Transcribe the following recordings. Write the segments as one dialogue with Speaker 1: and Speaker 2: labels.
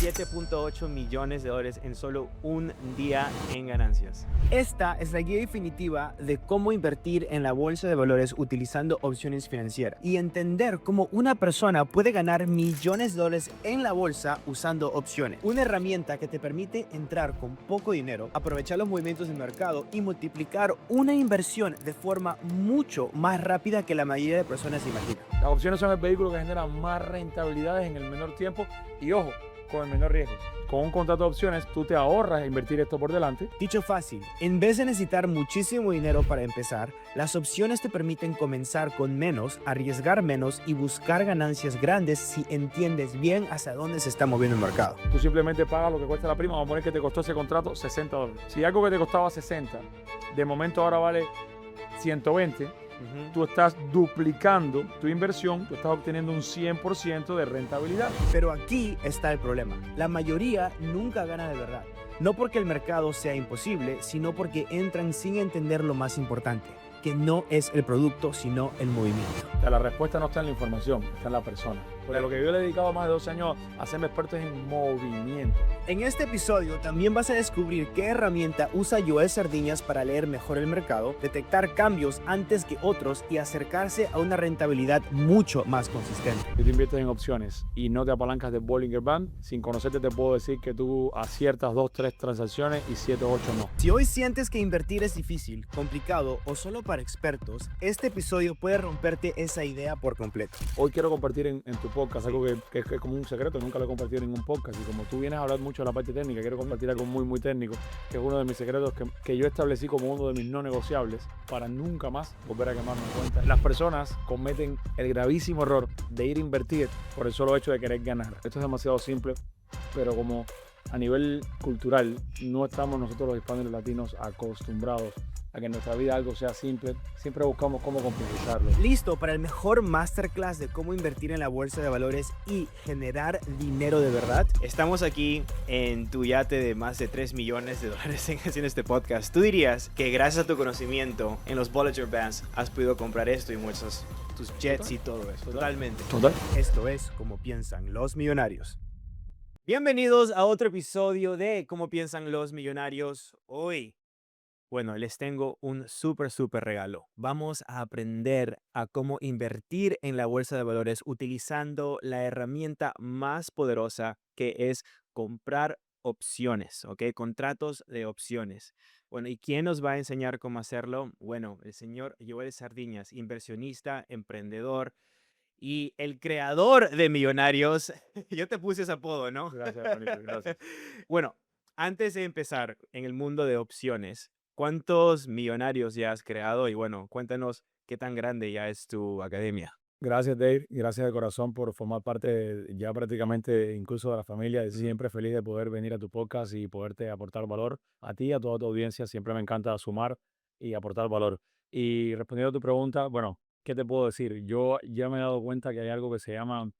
Speaker 1: $7.8 millones en solo un día en ganancias. Esta es la guía definitiva de cómo invertir en la bolsa de valores utilizando opciones financieras y entender cómo una persona puede ganar millones de dólares en la bolsa usando opciones. Una herramienta que te permite entrar con poco dinero, aprovechar los movimientos del mercado y multiplicar una inversión de forma mucho más rápida que la mayoría de personas imaginan.
Speaker 2: Las opciones son el vehículo que genera más rentabilidades en el menor tiempo y, ojo, con el menor riesgo. Con un contrato de opciones, tú te ahorras invertir esto por delante.
Speaker 1: Dicho fácil, en vez de necesitar muchísimo dinero para empezar, las opciones te permiten comenzar con menos, arriesgar menos y buscar ganancias grandes si entiendes bien hacia dónde se está moviendo el mercado.
Speaker 2: Tú simplemente pagas lo que cuesta la prima. Vamos a poner que te costó ese contrato $60. Si algo que te costaba 60, de momento ahora vale 120, tú estás duplicando tu inversión, tú estás obteniendo un 100% de rentabilidad.
Speaker 1: Pero aquí está el problema. La mayoría nunca gana de verdad. No porque el mercado sea imposible, sino porque entran sin entender lo más importante, que no es el producto, sino el movimiento.
Speaker 2: O sea, la respuesta no está en la información, está en la persona. Porque lo que yo le he dedicado más de 12 años a hacerme experto es en movimiento.
Speaker 1: En este episodio también vas a descubrir qué herramienta usa Joel Sardiñas para leer mejor el mercado, detectar cambios antes que otros y acercarse a una rentabilidad mucho más consistente.
Speaker 2: Si tú inviertes en opciones y no te apalancas de Bollinger Band, sin conocerte te puedo decir que tú aciertas 2, 3 transacciones y 7, 8 no.
Speaker 1: Si hoy sientes que invertir es difícil, complicado o solo para expertos, este episodio puede romperte esa idea por completo.
Speaker 2: Hoy quiero compartir en tu podcast algo que es como un secreto, nunca lo he compartido en ningún podcast. Y como tú vienes a hablar mucho de la parte técnica, quiero compartir algo muy, muy técnico, que es uno de mis secretos que yo establecí como uno de mis no negociables para nunca más volver a quemarme cuenta. Las personas cometen el gravísimo error de ir a invertir por el solo hecho de querer ganar. Esto es demasiado simple, pero como a nivel cultural no estamos nosotros los hispanos y los latinos acostumbrados a que en nuestra vida algo sea simple, siempre buscamos cómo complejizarlo.
Speaker 1: ¿Listo para el mejor masterclass de cómo invertir en la bolsa de valores y generar dinero de verdad? Estamos aquí en tu yate de más de $3 millones haciendo este podcast. Tú dirías que gracias a tu conocimiento en los Bollinger Bands has podido comprar esto y muchos tus jets y todo eso. Totalmente.
Speaker 2: Total.
Speaker 1: Esto es Cómo Piensan los Millonarios. Bienvenidos a otro episodio de Cómo Piensan los Millonarios. Hoy, bueno, les tengo un súper regalo. Vamos a aprender a cómo invertir en la bolsa de valores utilizando la herramienta más poderosa que es comprar opciones, ¿ok? Contratos de opciones. Bueno, ¿y quién nos va a enseñar cómo hacerlo? Bueno, el señor Joel Sardiñas, inversionista, emprendedor y el creador de Millonarios. Yo te puse ese apodo, ¿no?
Speaker 2: Gracias, Juanito, gracias.
Speaker 1: Bueno, antes de empezar en el mundo de opciones, ¿cuántos millonarios ya has creado? Y bueno, cuéntanos qué tan grande ya es tu academia.
Speaker 2: Gracias, Dave. Gracias de corazón por formar parte ya prácticamente incluso de la familia. Siempre feliz de poder venir a tu podcast y poderte aportar valor a ti, a toda tu audiencia. Siempre me encanta sumar y aportar valor. Y respondiendo a tu pregunta, bueno, ¿qué te puedo decir? Yo ya me he dado cuenta que hay algo que se llama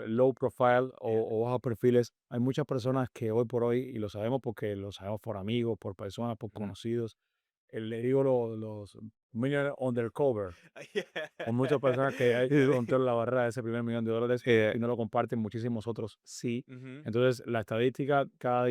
Speaker 2: low profile o bajos perfiles. Hay muchas personas que hoy por hoy, y lo sabemos porque lo sabemos por amigos, por personas, por conocidos, le digo los millionaires undercover. Hay muchas personas que hay romper la barrera de ese primer $1.000.000 y no lo comparten, muchísimos otros sí.
Speaker 1: Ujú.
Speaker 2: Entonces, la estadística cada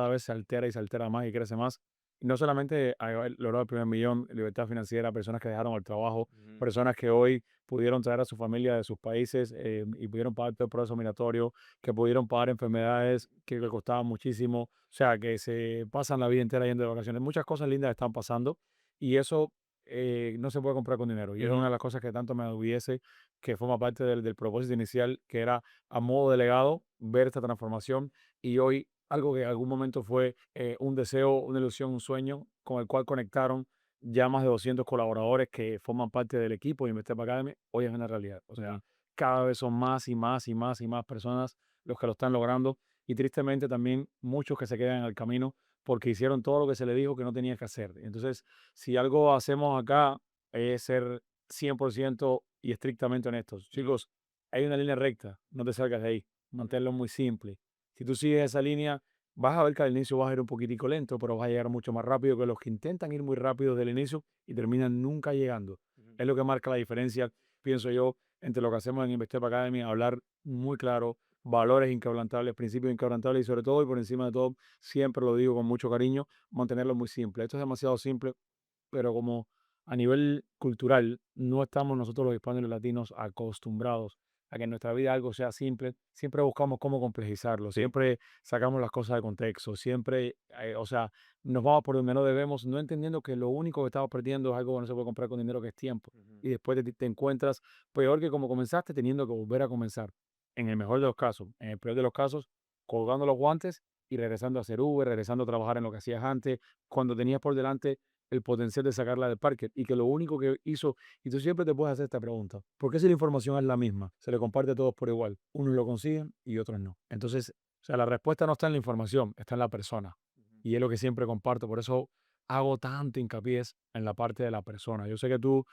Speaker 2: vez se altera y se altera más y crece más. Y no solamente ha logrado el primer millón, libertad financiera, personas que dejaron el trabajo,
Speaker 1: Ujú.
Speaker 2: personas que hoy pudieron traer a su familia de sus países y pudieron pagar todo el proceso migratorio, que pudieron pagar enfermedades que le costaban muchísimo, o sea, que se pasan la vida entera yendo de vacaciones. Muchas cosas lindas están pasando y eso no se puede comprar con dinero. Y es una de las cosas que tanto me hubiese, que forma parte del propósito inicial, que era a modo de legado ver esta transformación. Y hoy algo que en algún momento fue un deseo, una ilusión, un sueño, con el cual conectaron ya más de 200 colaboradores que forman parte del equipo de Investor Academy, hoy es una realidad. O sea, cada vez son más y más y más y más personas los que lo están logrando. Y tristemente también muchos que se quedan en el camino porque hicieron todo lo que se les dijo que no tenían que hacer. Entonces, si algo hacemos acá es ser 100% y estrictamente honestos. Chicos, hay una línea recta, no te salgas de ahí, manténlo muy simple. Si tú sigues esa línea, vas a ver que al inicio vas a ir un poquitico lento, pero vas a llegar mucho más rápido que los que intentan ir muy rápido desde el inicio y terminan nunca llegando.
Speaker 1: Ujú.
Speaker 2: Es lo que marca la diferencia, pienso yo, entre lo que hacemos en Investor Academy, hablar muy claro, valores inquebrantables, principios inquebrantables y sobre todo y por encima de todo, siempre lo digo con mucho cariño, mantenerlo muy simple. Esto es demasiado simple, pero como a nivel cultural no estamos nosotros los hispanos y los latinos acostumbrados a que en nuestra vida algo sea simple, siempre buscamos cómo complejizarlo,
Speaker 1: Sí.
Speaker 2: siempre sacamos las cosas de contexto, siempre, o sea, nos vamos por donde no debemos, no entendiendo que lo único que estamos perdiendo es algo que no se puede comprar con dinero, que es tiempo.
Speaker 1: Ujú.
Speaker 2: Y después te encuentras peor que como comenzaste, teniendo que volver a comenzar. En el mejor de los casos, en el peor de los casos, colgando los guantes y regresando a hacer Uber, regresando a trabajar en lo que hacías antes, cuando tenías por delante el potencial de sacarla del parque y que lo único que hizo, y tú siempre te puedes hacer esta pregunta, ¿por qué si la información es la misma? Se le comparte a todos por igual. Unos lo consiguen y otros no. Entonces, o sea, la respuesta no está en la información, está en la persona.
Speaker 1: Ujú.
Speaker 2: Y es lo que siempre comparto, por eso hago tanto hincapié en la parte de la persona. Yo sé que tú,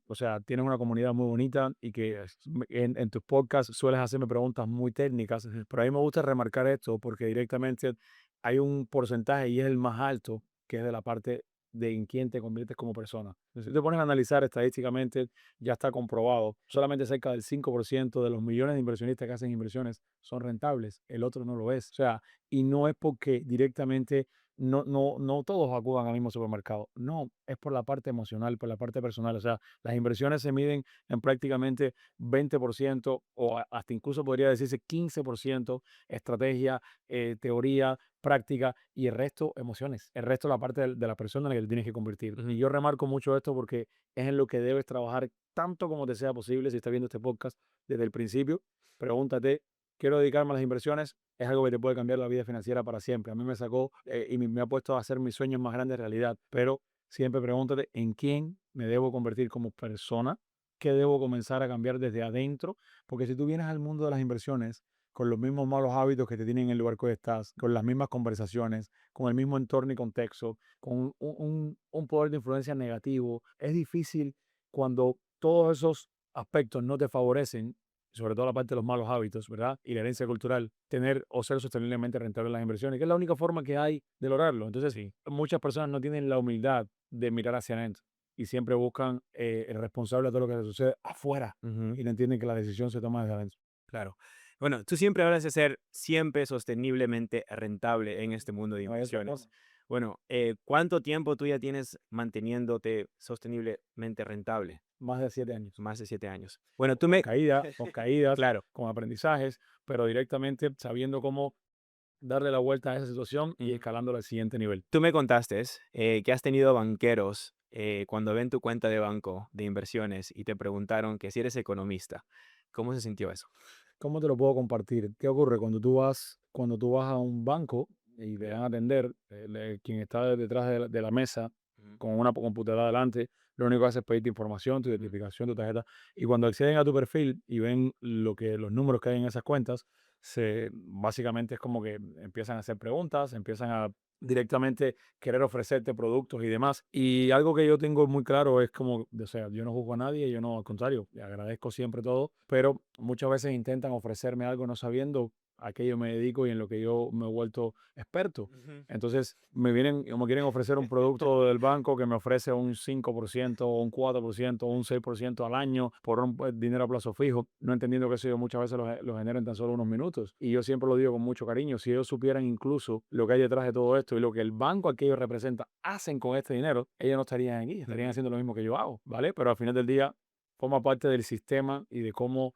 Speaker 2: o sea, tienes una comunidad muy bonita y que en tus podcasts sueles hacerme preguntas muy técnicas, pero a mí me gusta remarcar esto porque directamente hay un porcentaje y es el más alto que es de la parte de en quién te conviertes como persona. Si te pones a analizar estadísticamente, ya está comprobado, solamente cerca del 5% de los millones de inversionistas que hacen inversiones son rentables, el otro no lo es. O sea, y no es porque directamente no todos acudan al mismo supermercado. No, es por la parte emocional, por la parte personal. O sea, las inversiones se miden en prácticamente 20% o hasta incluso podría decirse 15% estrategia, teoría, práctica y el resto emociones. El resto la parte de la persona en la que te tienes que convertir. Y
Speaker 1: Ujú.
Speaker 2: yo remarco mucho esto porque es en lo que debes trabajar tanto como te sea posible si estás viendo este podcast desde el principio. Pregúntate, quiero dedicarme a las inversiones, es algo que te puede cambiar la vida financiera para siempre. A mí me sacó y me ha puesto a hacer mis sueños más grandes realidad, pero siempre pregúntate en quién me debo convertir como persona, qué debo comenzar a cambiar desde adentro, porque si tú vienes al mundo de las inversiones con los mismos malos hábitos que te tienen en el lugar que estás, con las mismas conversaciones, con el mismo entorno y contexto, con un poder de influencia negativo, es difícil cuando todos esos aspectos no te favorecen, sobre todo la parte de los malos hábitos, ¿verdad? Y la herencia cultural, tener o ser sosteniblemente rentable en las inversiones, que es la única forma que hay de lograrlo. Entonces,
Speaker 1: Sí.
Speaker 2: muchas personas no tienen la humildad de mirar hacia adentro y siempre buscan el responsable de todo lo que se sucede afuera
Speaker 1: Ujú.
Speaker 2: y no entienden que la decisión se toma desde adentro.
Speaker 1: Claro. Bueno, tú siempre hablas de ser siempre sosteniblemente rentable en este mundo de
Speaker 2: No hay otra
Speaker 1: inversiones.
Speaker 2: forma.
Speaker 1: Bueno, ¿cuánto tiempo tú ya tienes manteniéndote sosteniblemente rentable?
Speaker 2: Más de 7 años.
Speaker 1: Más de 7 años. Bueno, tú me...
Speaker 2: Con caídas,
Speaker 1: Claro.
Speaker 2: con aprendizajes, pero directamente sabiendo cómo darle la vuelta a esa situación y
Speaker 1: Ujú.
Speaker 2: escalándola al siguiente nivel.
Speaker 1: Tú me contaste que has tenido banqueros cuando ven tu cuenta de banco de inversiones y te preguntaron que si eres economista. ¿Cómo se sintió eso?
Speaker 2: ¿Cómo te lo puedo compartir? ¿Qué ocurre cuando tú vas a un banco y te van a atender, quien está detrás de la mesa
Speaker 1: Ujú.
Speaker 2: con una computadora delante, lo único que hace es pedirte información, tu
Speaker 1: Ujú.
Speaker 2: identificación, tu tarjeta, y cuando acceden a tu perfil y ven los números que hay en esas cuentas, básicamente es como que empiezan a hacer preguntas, empiezan a directamente querer ofrecerte productos y demás. Y algo que yo tengo muy claro es como, o sea, yo no juzgo a nadie, yo no, al contrario, le agradezco siempre todo, pero muchas veces intentan ofrecerme algo no sabiendo a qué yo me dedico y en lo que yo me he vuelto experto.
Speaker 1: Ujú.
Speaker 2: Entonces me quieren ofrecer un producto del banco que me ofrece un 5% o un 4% o un 6% al año por un dinero a plazo fijo, no entendiendo que eso yo muchas veces lo genero en tan solo unos minutos. Y yo siempre lo digo con mucho cariño, si ellos supieran incluso lo que hay detrás de todo esto y lo que el banco al que ellos representan hacen con este dinero, ellos no estarían aquí, estarían
Speaker 1: Ujú.
Speaker 2: haciendo lo mismo que yo hago, ¿vale? Pero al final del día forma parte del sistema y de cómo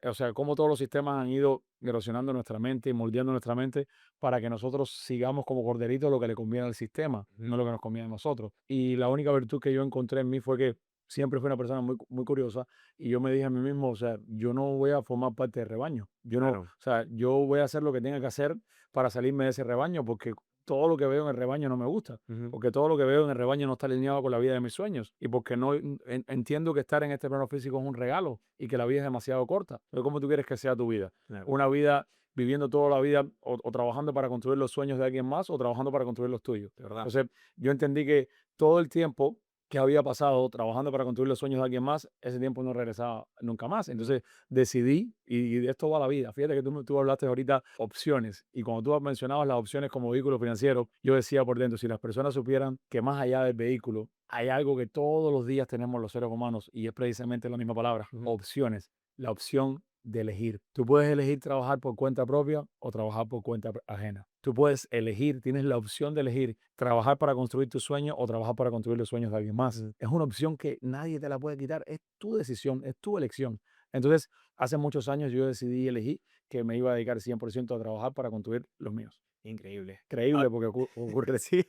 Speaker 2: o sea, cómo todos los sistemas han ido erosionando nuestra mente y moldeando nuestra mente para que nosotros sigamos como corderitos lo que le conviene al sistema,
Speaker 1: Ujú.
Speaker 2: no lo que nos conviene a nosotros. Y la única virtud que yo encontré en mí fue que siempre fui una persona muy curiosa y yo me dije a mí mismo, o sea, yo no voy a formar parte del rebaño. Yo no, o
Speaker 1: Claro.
Speaker 2: sea, yo voy a hacer lo que tenga que hacer para salirme de ese rebaño porque todo lo que veo en el rebaño no me gusta,
Speaker 1: Ujú.
Speaker 2: porque todo lo que veo en el rebaño no está alineado con la vida de mis sueños y porque no entiendo que estar en este plano físico es un regalo y que la vida es demasiado corta. Pero ¿cómo tú quieres que sea tu vida?
Speaker 1: Claro.
Speaker 2: Una vida viviendo toda la vida o trabajando para construir los sueños de alguien más o trabajando para construir los tuyos.
Speaker 1: De verdad.
Speaker 2: Entonces, yo entendí que todo el tiempo que había pasado trabajando para construir los sueños de alguien más, ese tiempo no regresaba nunca más.
Speaker 1: Ujú.
Speaker 2: Entonces decidí, y de esto va la vida. Fíjate que tú hablaste ahorita opciones, y cuando tú mencionabas las opciones como vehículo financiero, yo decía por dentro, si las personas supieran que más allá del vehículo hay algo que todos los días tenemos los seres humanos, y es precisamente la misma palabra,
Speaker 1: Ujú.
Speaker 2: opciones. La opción de elegir. Tú puedes elegir trabajar por cuenta propia o trabajar por cuenta ajena. Tú puedes elegir, tienes la opción de elegir trabajar para construir tu sueño o trabajar para construir los sueños de alguien más.
Speaker 1: Ujú.
Speaker 2: Es una opción que nadie te la puede quitar, es tu decisión, es tu elección. Entonces, hace muchos años yo decidí elegir que me iba a dedicar 100% a trabajar para construir los míos.
Speaker 1: Increíble. Ah,
Speaker 2: Creíble porque ocurre.
Speaker 1: sí.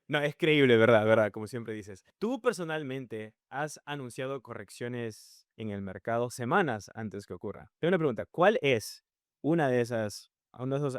Speaker 1: No, es creíble, ¿verdad? ¿Verdad? Como siempre dices. Tú personalmente has anunciado correcciones en el mercado semanas antes que ocurra. Tengo una pregunta. ¿Cuál es uno de esos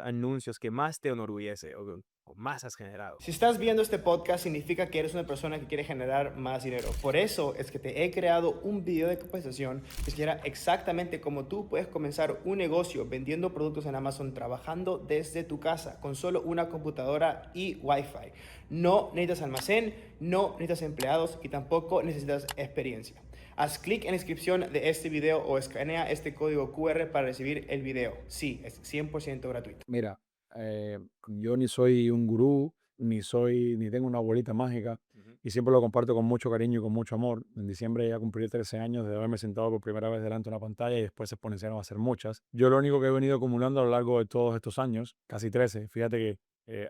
Speaker 1: anuncios que más te enorgullece o más has generado? Si estás viendo este podcast, significa que eres una persona que quiere generar más dinero. Por eso es que te he creado un video de capacitación que explicará exactamente cómo tú puedes comenzar un negocio vendiendo productos en Amazon trabajando desde tu casa con solo una computadora y Wi-Fi. No necesitas almacén, no necesitas empleados y tampoco necesitas experiencia. Haz clic en la descripción de este video o escanea este código QR para recibir el video. Sí, es 100% gratuito.
Speaker 2: Mira, yo ni soy un gurú, ni tengo una bolita mágica,
Speaker 1: Ujú.
Speaker 2: y siempre lo comparto con mucho cariño y con mucho amor. En diciembre ya cumplí 13 años de haberme sentado por primera vez delante de una pantalla y después se comenzaron a hacer muchas. Yo lo único que he venido acumulando a lo largo de todos estos años, casi 13, fíjate que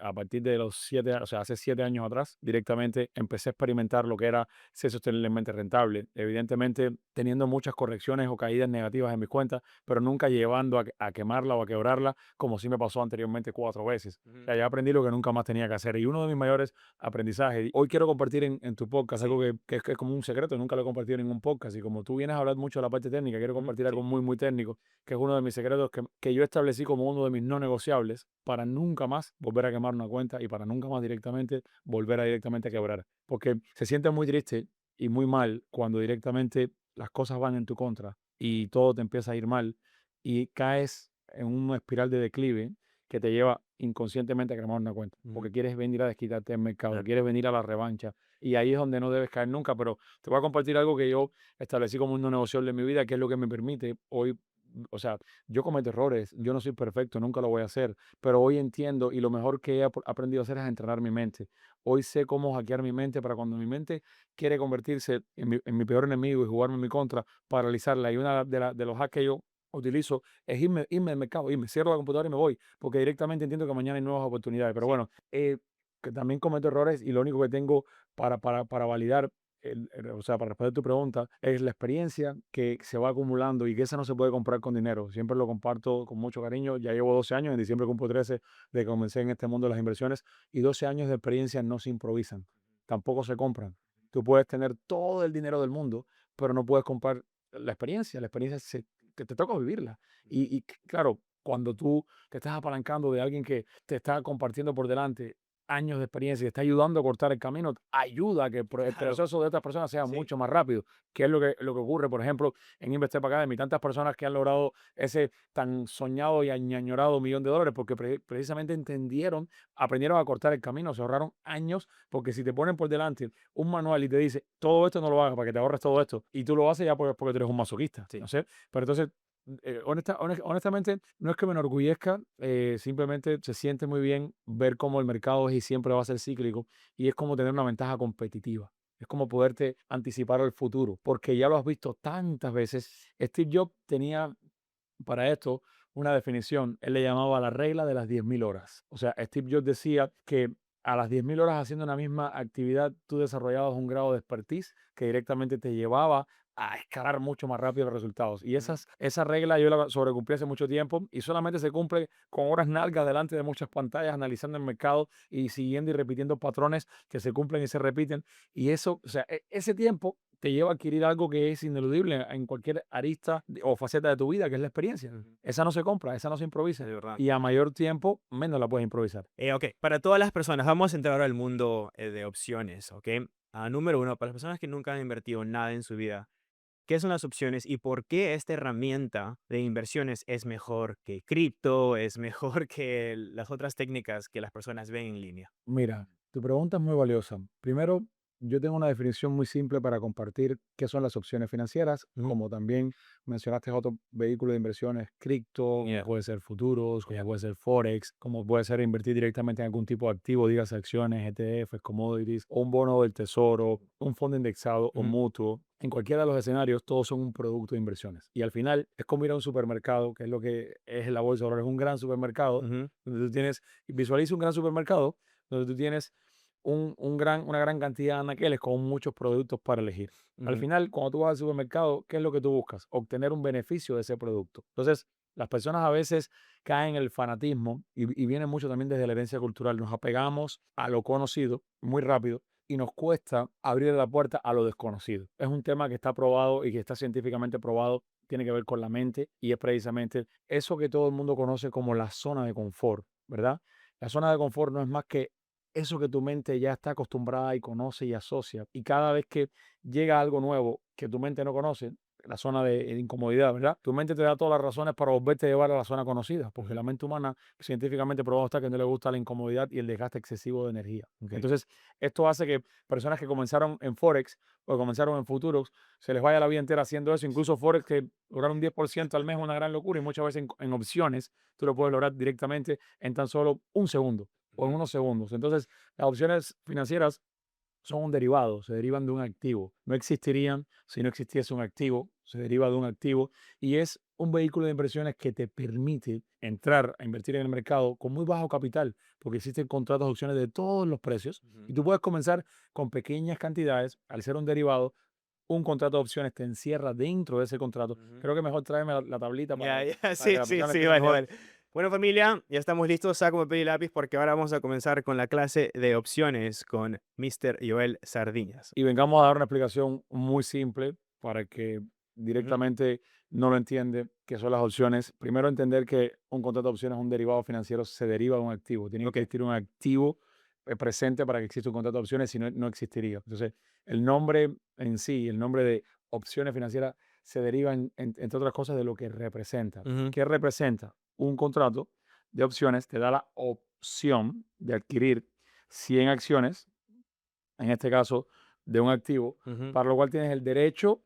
Speaker 2: a partir de los 7, o sea, hace 7 años atrás, directamente empecé a experimentar lo que era ser sosteniblemente rentable. Evidentemente, teniendo muchas correcciones o caídas negativas en mis cuentas, pero nunca llevando a quemarla o a quebrarla como sí me pasó anteriormente 4 veces. O
Speaker 1: Ujú.
Speaker 2: sea, ya aprendí lo que nunca más tenía que hacer. Y uno de mis mayores aprendizajes, hoy quiero compartir en tu podcast
Speaker 1: Sí.
Speaker 2: algo que es como un secreto, nunca lo he compartido en ningún podcast. Y como tú vienes a hablar mucho de la parte técnica, quiero
Speaker 1: Ujú.
Speaker 2: compartir
Speaker 1: Sí.
Speaker 2: algo muy, muy técnico, que es uno de mis secretos que yo establecí como uno de mis no negociables para nunca más volver a quemar una cuenta y para nunca más directamente volver a directamente a quebrar. Porque se siente muy triste y muy mal cuando directamente las cosas van en tu contra y todo te empieza a ir mal y caes en una espiral de declive que te lleva inconscientemente a quemar una cuenta,
Speaker 1: Ujú.
Speaker 2: porque quieres venir a desquitarte en el mercado,
Speaker 1: Claro.
Speaker 2: quieres venir a la revancha, y ahí es donde no debes caer nunca, pero te voy a compartir algo que yo establecí como un no negociable en mi vida, que es lo que me permite hoy, o sea, yo cometo errores, yo no soy perfecto, nunca lo voy a hacer, pero hoy entiendo y lo mejor que he aprendido a hacer es entrenar mi mente. Hoy sé cómo hackear mi mente para cuando mi mente quiere convertirse en mi peor enemigo y jugarme en mi contra, paralizarla. Y una de los hacks que yo utilizo es irme al mercado, irme, cierro la computadora y me voy, porque directamente entiendo que mañana hay nuevas oportunidades. Pero
Speaker 1: Sí.
Speaker 2: bueno, que también cometo errores y lo único que tengo para validar, o sea, para responder tu pregunta, es la experiencia que se va acumulando y que esa no se puede comprar con dinero. Siempre lo comparto con mucho cariño. Ya llevo 12 años, en diciembre cumplo 13 de que comencé en este mundo de las inversiones y 12 años de experiencia no se improvisan, tampoco se compran. Tú puedes tener todo el dinero del mundo, pero no puedes comprar la experiencia. La experiencia que te toca vivirla.
Speaker 1: Ujú.
Speaker 2: Y claro, cuando tú te estás apalancando de alguien que te está compartiendo por delante años de experiencia y está ayudando a cortar el camino, ayuda a que el
Speaker 1: Claro.
Speaker 2: proceso de estas personas sea
Speaker 1: Sí.
Speaker 2: mucho más rápido, que es lo que ocurre, por ejemplo, en Investep Academy. Tantas personas que han logrado ese tan soñado y añorado $1.000.000 porque precisamente entendieron, aprendieron a cortar el camino, se ahorraron años, porque si te ponen por delante un manual y te dice, todo esto no lo hagas para que te ahorres todo esto, y tú lo haces ya porque tú eres un masoquista,
Speaker 1: Sí.
Speaker 2: no sé, pero entonces honestamente, no es que me enorgullezca, simplemente se siente muy bien ver cómo el mercado es y siempre va a ser cíclico y es como tener una ventaja competitiva. Es como poderte anticipar al futuro, porque ya lo has visto tantas veces. Steve Jobs tenía para esto una definición. Él le llamaba la regla de las 10.000 horas. O sea, Steve Jobs decía que a las 10.000 horas haciendo una misma actividad, tú desarrollabas un grado de expertise que directamente te llevaba a escalar mucho más rápido los resultados. Y
Speaker 1: Ujú.
Speaker 2: esa regla yo la sobrecumplí hace mucho tiempo y solamente se cumple con horas nalgas delante de muchas pantallas, analizando el mercado y siguiendo y repitiendo patrones que se cumplen y se repiten. Y eso, o sea, ese tiempo te lleva a adquirir algo que es ineludible en cualquier arista o faceta de tu vida, que es la experiencia.
Speaker 1: Ujú.
Speaker 2: Esa no se compra, esa no se improvisa.
Speaker 1: De verdad.
Speaker 2: Y a mayor tiempo, menos la puedes improvisar.
Speaker 1: Ok, para todas las personas, vamos a entrar ahora al mundo de opciones, ¿ok? Número uno, para las personas que nunca han invertido nada en su vida, ¿qué son las opciones y por qué esta herramienta de inversiones es mejor que cripto, es mejor que las otras técnicas que las personas ven en línea?
Speaker 2: Mira, tu pregunta es muy valiosa. Primero, yo tengo una definición muy simple para compartir qué son las opciones financieras,
Speaker 1: Ujú.
Speaker 2: como también mencionaste otro vehículo de inversiones, cripto, como
Speaker 1: Yeah,
Speaker 2: puede ser futuros, como
Speaker 1: yeah.
Speaker 2: puede ser Forex, como puede ser invertir directamente en algún tipo de activo, digas acciones, ETFs, commodities, o un bono del tesoro, un fondo indexado o
Speaker 1: Ujú,
Speaker 2: mutuo. En cualquiera de los escenarios, todos son un producto de inversiones. Y al final es como ir a un supermercado, que es lo que es la bolsa de valores, es un gran supermercado,
Speaker 1: ujú,
Speaker 2: donde tú tienes, visualiza un gran supermercado, donde tú tienes una gran cantidad de anaqueles con muchos productos para elegir. Al
Speaker 1: ujú,
Speaker 2: final, cuando tú vas al supermercado, ¿qué es lo que tú buscas? Obtener un beneficio de ese producto. Entonces, las personas a veces caen en el fanatismo y viene mucho también desde la herencia cultural. Nos apegamos a lo conocido muy rápido y nos cuesta abrir la puerta a lo desconocido. Es un tema que está probado y que está científicamente probado, tiene que ver con la mente y es precisamente eso que todo el mundo conoce como la zona de confort, ¿verdad? La zona de confort no es más que eso que tu mente ya está acostumbrada y conoce y asocia. Y cada vez que llega algo nuevo que tu mente no conoce, la zona de incomodidad, ¿verdad? Tu mente te da todas las razones para volverte a llevar a la zona conocida, porque
Speaker 1: ujú.
Speaker 2: la mente humana científicamente probado está que no le gusta la incomodidad y el desgaste excesivo de energía.
Speaker 1: Ok.
Speaker 2: Entonces, esto hace que personas que comenzaron en Forex o comenzaron en futuros, se les vaya la vida entera haciendo eso. Incluso Forex, que lograr un 10% al mes es una gran locura y muchas veces en opciones tú lo puedes lograr directamente en tan solo un segundo o en
Speaker 1: Ujú,
Speaker 2: unos segundos. Entonces, las opciones financieras son un derivado, se derivan de un activo. No existirían si no existiese un activo, se deriva de un activo y es un vehículo de inversiones que te permite entrar a invertir en el mercado con muy bajo capital, porque existen contratos de opciones de todos los precios
Speaker 1: ujú,
Speaker 2: y tú puedes comenzar con pequeñas cantidades. Al ser un derivado, un contrato de opciones te encierra dentro de ese contrato.
Speaker 1: ujú.
Speaker 2: Creo que mejor tráeme la tablita
Speaker 1: Ya, ya,
Speaker 2: para
Speaker 1: sí,
Speaker 2: que las
Speaker 1: sí,
Speaker 2: personas
Speaker 1: sí,
Speaker 2: entiendan
Speaker 1: vale,
Speaker 2: mejor.
Speaker 1: vale. Bueno, familia, ya estamos listos. Saco papel y lápiz porque ahora vamos a comenzar con la clase de opciones con Mr. Joel Sardiñas.
Speaker 2: Y vengamos a dar una explicación muy simple para que
Speaker 1: Ujú,
Speaker 2: directamente no lo entiende, qué son las opciones. Primero, entender que un contrato de opciones es un derivado financiero, se deriva de un activo. Tiene que
Speaker 1: ok.
Speaker 2: existir un activo presente para que exista un contrato de opciones, si no, no existiría. Entonces, el nombre en sí, el nombre de opciones financieras, se deriva, entre otras cosas, de lo que representa.
Speaker 1: Ujú,
Speaker 2: ¿Qué representa? Un contrato de opciones te da la opción de adquirir 100 acciones, en este caso, de un activo,
Speaker 1: ujú,
Speaker 2: para lo cual tienes el derecho,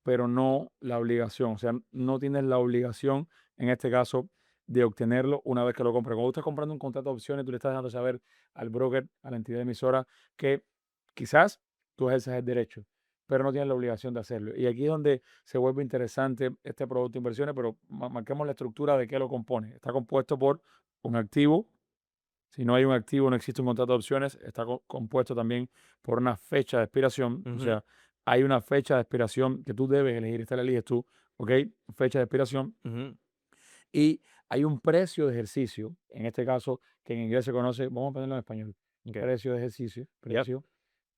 Speaker 2: pero no la obligación. O sea, no tienes la obligación, en este caso, de obtenerlo una vez que lo compras. Cuando tú estás comprando un contrato de opciones, tú le estás dejando saber al broker, a la entidad emisora, que quizás tú ejerces el derecho, pero no tienes la obligación de hacerlo. Y aquí es donde se vuelve interesante este producto de inversiones, pero marquemos la estructura de qué lo compone. Está compuesto por un activo. Si no hay un activo, no existe un contrato de opciones, está compuesto también por una fecha de expiración. O
Speaker 1: ujú,
Speaker 2: sea, hay una fecha de expiración que tú debes elegir, esta la eliges tú, ¿ok? Fecha de expiración.
Speaker 1: ujú.
Speaker 2: Y hay un precio de ejercicio, en este caso, que en inglés se conoce, vamos a ponerlo en español,
Speaker 1: Ok. Yep.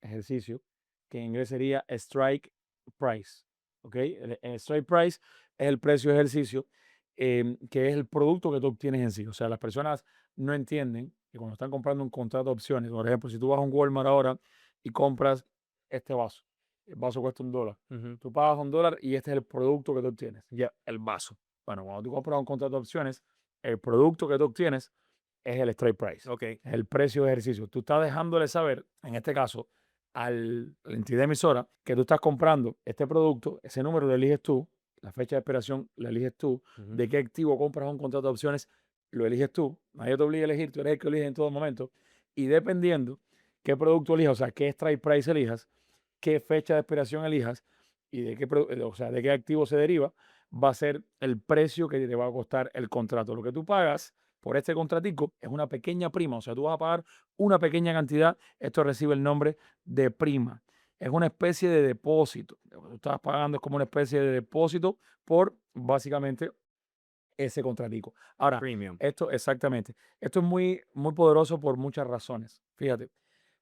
Speaker 2: precio, que en inglés sería strike price, ¿ok? El strike price es el precio de ejercicio, que es el producto que tú obtienes en sí. O sea, las personas no entienden que cuando están comprando un contrato de opciones, por ejemplo, si tú vas a un Walmart ahora y compras este vaso, el vaso cuesta $1.
Speaker 1: Ujú.
Speaker 2: Tú pagas $1 y este es el producto que tú obtienes,
Speaker 1: Ya.
Speaker 2: el vaso. Bueno, cuando tú compras un contrato de opciones, el producto que tú obtienes es el strike price,
Speaker 1: Ok.
Speaker 2: es el precio de ejercicio. Tú estás dejándole saber, en este caso, a la entidad emisora que tú estás comprando este producto, ese número lo eliges tú, la fecha de expiración la eliges tú,
Speaker 1: Ujú,
Speaker 2: de qué activo compras un contrato de opciones, lo eliges tú, nadie te obliga a elegir, tú eres el que elige en todo momento, y dependiendo qué producto elijas, o sea, qué strike price elijas, qué fecha de expiración elijas y de qué, o sea, de qué activo se deriva, va a ser el precio que te va a costar el contrato. Lo que tú pagas por este contratico es una pequeña prima, o sea, tú vas a pagar una pequeña cantidad, esto recibe el nombre de prima. Es una especie de depósito. Lo que tú estás pagando es como una especie de depósito por básicamente ese contratico. Ahora,
Speaker 1: Premium.
Speaker 2: esto exactamente. Esto es muy, muy poderoso por muchas razones. Fíjate,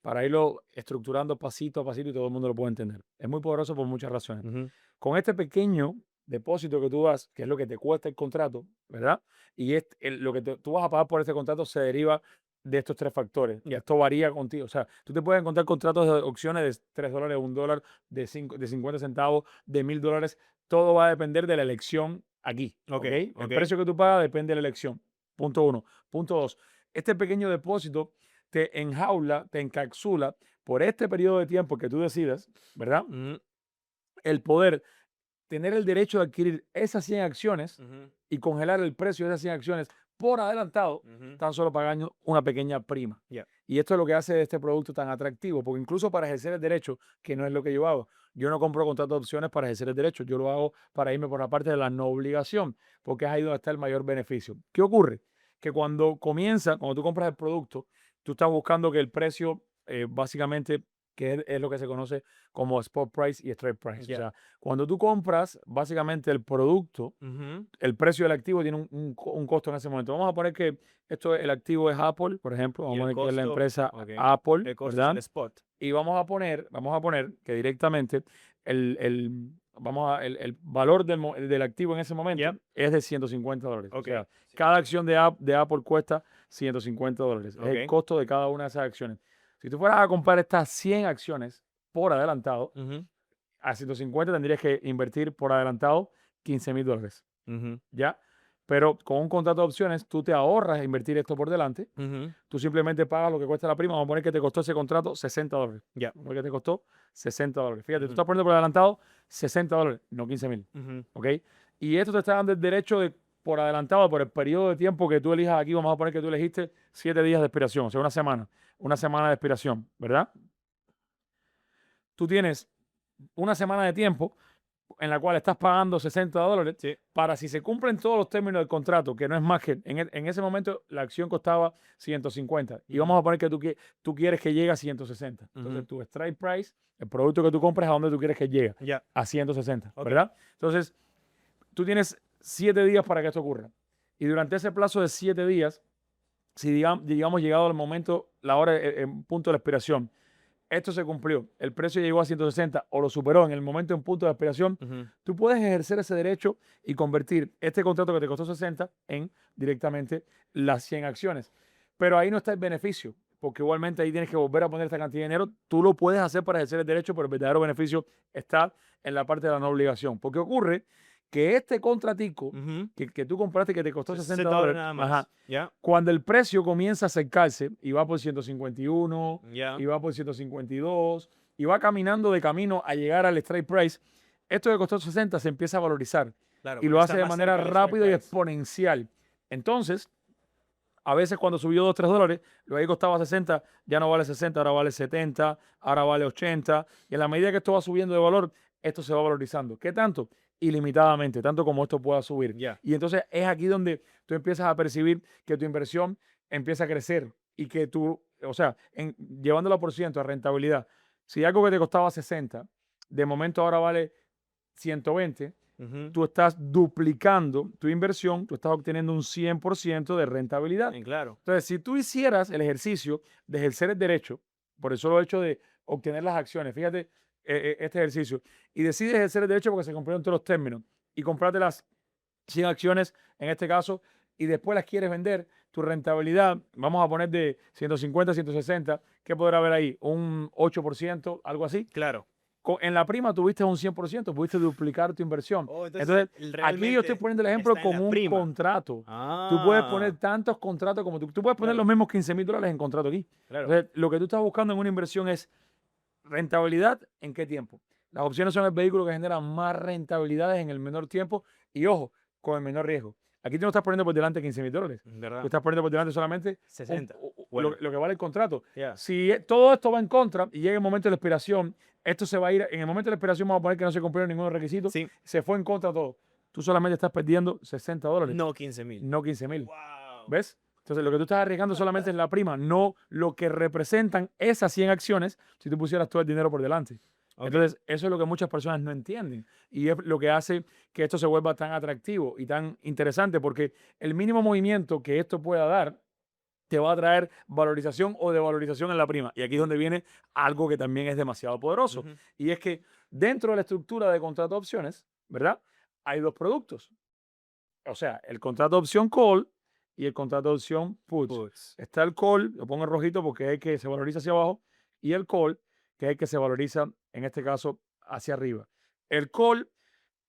Speaker 2: para irlo estructurando pasito a pasito y todo el mundo lo puede entender. Es muy poderoso por muchas razones.
Speaker 1: Ujú,
Speaker 2: Con este pequeño depósito que tú das, que es lo que te cuesta el contrato, ¿verdad? Y lo que tú vas a pagar por este contrato se deriva de estos tres factores.
Speaker 1: ya.
Speaker 2: Esto varía contigo. O sea, tú te puedes encontrar contratos de opciones de $3, $1, de 50 centavos, de $1,000. Todo va a depender de la elección aquí,
Speaker 1: Ok.
Speaker 2: ¿ok? El
Speaker 1: Ok.
Speaker 2: precio que tú pagas depende de la elección. Punto uno. Punto dos. Este pequeño depósito te enjaula, te encapsula por este periodo de tiempo que tú decidas, ¿verdad?
Speaker 1: Ujú,
Speaker 2: El poder tener el derecho de adquirir esas 100 acciones
Speaker 1: ujú,
Speaker 2: y congelar el precio de esas 100 acciones por adelantado,
Speaker 1: ujú.
Speaker 2: tan solo pagando una pequeña prima.
Speaker 1: Ya.
Speaker 2: Y esto es lo que hace de este producto tan atractivo, porque incluso para ejercer el derecho, que no es lo que yo hago, yo no compro contratos de opciones para ejercer el derecho, yo lo hago para irme por la parte de la no obligación, porque es ahí donde está el mayor beneficio. ¿Qué ocurre? Que cuando tú compras el producto, tú estás buscando que el precio, básicamente, que es lo que se conoce como spot price y strike price. O
Speaker 1: Ya.
Speaker 2: sea, cuando tú compras básicamente el producto,
Speaker 1: Ujú.
Speaker 2: el precio del activo tiene un costo en ese momento. Vamos a poner que el activo es Apple, por ejemplo.
Speaker 1: Y
Speaker 2: Vamos a
Speaker 1: el
Speaker 2: poner que es la
Speaker 1: costo,
Speaker 2: empresa
Speaker 1: ok.
Speaker 2: Apple,
Speaker 1: El costo es el
Speaker 2: ¿verdad?
Speaker 1: spot.
Speaker 2: Y vamos a poner que directamente el valor del activo en ese momento
Speaker 1: Ya.
Speaker 2: es de $150. O
Speaker 1: Ok.
Speaker 2: sea,
Speaker 1: Sí.
Speaker 2: cada acción de Apple cuesta $150. Es el
Speaker 1: Ok.
Speaker 2: costo de cada una de esas acciones. Si tú fueras a comprar estas 100 acciones por adelantado,
Speaker 1: Ujú,
Speaker 2: a 150 tendrías que invertir por adelantado $15,000,
Speaker 1: ujú,
Speaker 2: ¿ya? Pero con un contrato de opciones, tú te ahorras invertir esto por delante.
Speaker 1: ujú.
Speaker 2: Tú simplemente pagas lo que cuesta la prima. Vamos a poner que te costó ese contrato $60.
Speaker 1: Ya.
Speaker 2: Vamos a poner que te costó $60. Fíjate, tú
Speaker 1: Ujú,
Speaker 2: estás poniendo por adelantado $60, no 15,000.
Speaker 1: ujú.
Speaker 2: ¿Ok? Y esto te está dando el derecho de, por adelantado, por el periodo de tiempo que tú elijas aquí, vamos a poner que tú elegiste 7 días de expiración, o sea, una semana de expiración, ¿verdad? Tú tienes una semana de tiempo en la cual estás pagando $60
Speaker 1: Sí.
Speaker 2: para, si se cumplen todos los términos del contrato, que no es más que en ese momento la acción costaba 150 y
Speaker 1: Ujú,
Speaker 2: vamos a poner que tú quieres que llegue a 160.
Speaker 1: ujú.
Speaker 2: Entonces tu strike price, el producto que tú compras, a dónde tú quieres que llegue,
Speaker 1: Ya.
Speaker 2: a 160,
Speaker 1: Ok.
Speaker 2: ¿verdad? Entonces tú tienes 7 días para que esto ocurra. Y durante ese plazo de 7 días, si digamos llegado al momento, la hora, el punto de la expiración, esto se cumplió, el precio llegó a 160 o lo superó en el momento en punto de expiración,
Speaker 1: Ujú.
Speaker 2: tú puedes ejercer ese derecho y convertir este contrato que te costó 60 en directamente las 100 acciones. Pero ahí no está el beneficio, porque igualmente ahí tienes que volver a poner esta cantidad de dinero. Tú lo puedes hacer para ejercer el derecho, pero el verdadero beneficio está en la parte de la no obligación. Porque ocurre que este contratico
Speaker 1: Ujú.
Speaker 2: que tú compraste que te costó 60
Speaker 1: $60
Speaker 2: dólares,
Speaker 1: nada
Speaker 2: ajá,
Speaker 1: más. Ya.
Speaker 2: cuando el precio comienza a acercarse y va por 151,
Speaker 1: Ya.
Speaker 2: y va por 152, y va caminando de camino a llegar al strike price, esto que costó 60 se empieza a valorizar
Speaker 1: Claro,
Speaker 2: y
Speaker 1: porque
Speaker 2: lo
Speaker 1: está
Speaker 2: hace de
Speaker 1: más
Speaker 2: manera
Speaker 1: cerca del strike
Speaker 2: rápida y
Speaker 1: price.
Speaker 2: exponencial. Entonces, a veces cuando subió 2 3 dólares, lo que costaba 60, ya no vale 60, ahora vale 70, ahora vale 80. Y en la medida que esto va subiendo de valor, esto se va valorizando. ¿Qué tanto? Ilimitadamente, tanto como esto pueda subir.
Speaker 1: Ya.
Speaker 2: Y entonces es aquí donde tú empiezas a percibir que tu inversión empieza a crecer y que tú, o sea, llevándolo por ciento a rentabilidad, si algo que te costaba 60, de momento ahora vale 120,
Speaker 1: Ujú.
Speaker 2: tú estás duplicando tu inversión, tú estás obteniendo un 100% de rentabilidad.
Speaker 1: Claro.
Speaker 2: Entonces, si tú hicieras el ejercicio de ejercer el derecho, por el solo hecho de obtener las acciones, fíjate este ejercicio, y decides ejercer el derecho porque se cumplieron todos los términos, y comprarte las 100 acciones, en este caso, y después las quieres vender, tu rentabilidad, vamos a poner de 150, 160, ¿qué podrá haber ahí? Un 8%, algo así.
Speaker 1: Claro.
Speaker 2: En la prima tuviste un 100%, pudiste duplicar tu inversión.
Speaker 1: Oh, entonces
Speaker 2: Entonces, aquí yo estoy
Speaker 1: realmente
Speaker 2: poniendo el ejemplo
Speaker 1: está en
Speaker 2: con
Speaker 1: la
Speaker 2: un
Speaker 1: prima.
Speaker 2: contrato. Tú puedes poner
Speaker 1: Ah,
Speaker 2: tantos contratos como tú puedes poner los
Speaker 1: claro,
Speaker 2: mismos $15,000 en contrato aquí.
Speaker 1: claro.
Speaker 2: Entonces, lo que tú estás buscando en una inversión es rentabilidad en qué tiempo. Las opciones son el vehículo que genera más rentabilidades en el menor tiempo y, ojo, con el menor riesgo. Aquí tú no estás poniendo por delante $15,000. Tú
Speaker 1: ¿Verdad?
Speaker 2: estás poniendo por delante solamente
Speaker 1: 60.
Speaker 2: lo,
Speaker 1: Bueno,
Speaker 2: lo que vale el contrato.
Speaker 1: ya.
Speaker 2: Si todo esto va en contra y llega el momento de la expiración, esto se va a ir, en el momento de la expiración vamos a poner que no se cumplieron ninguno requisito,
Speaker 1: Sí.
Speaker 2: se fue en contra todo. Tú solamente estás perdiendo $60,
Speaker 1: No 15,000.
Speaker 2: no 15,000.
Speaker 1: Wow.
Speaker 2: ¿Ves? Entonces, lo que tú estás arriesgando solamente es la prima, no lo que representan esas 100 acciones si tú pusieras todo el dinero por delante.
Speaker 1: Ok.
Speaker 2: Entonces, eso es lo que muchas personas no entienden y es lo que hace que esto se vuelva tan atractivo y tan interesante porque el mínimo movimiento que esto pueda dar te va a traer valorización o devalorización en la prima. Y aquí es donde viene algo que también es demasiado poderoso.
Speaker 1: Ujú.
Speaker 2: Y es que dentro de la estructura de contrato de opciones, ¿verdad? Hay dos productos. O sea, el contrato de opción call y el contrato de opción puts.
Speaker 1: Puts.
Speaker 2: Está el call, lo pongo en rojito porque es el que se valoriza hacia abajo, y el call, que es el que se valoriza, en este caso, hacia arriba. El call,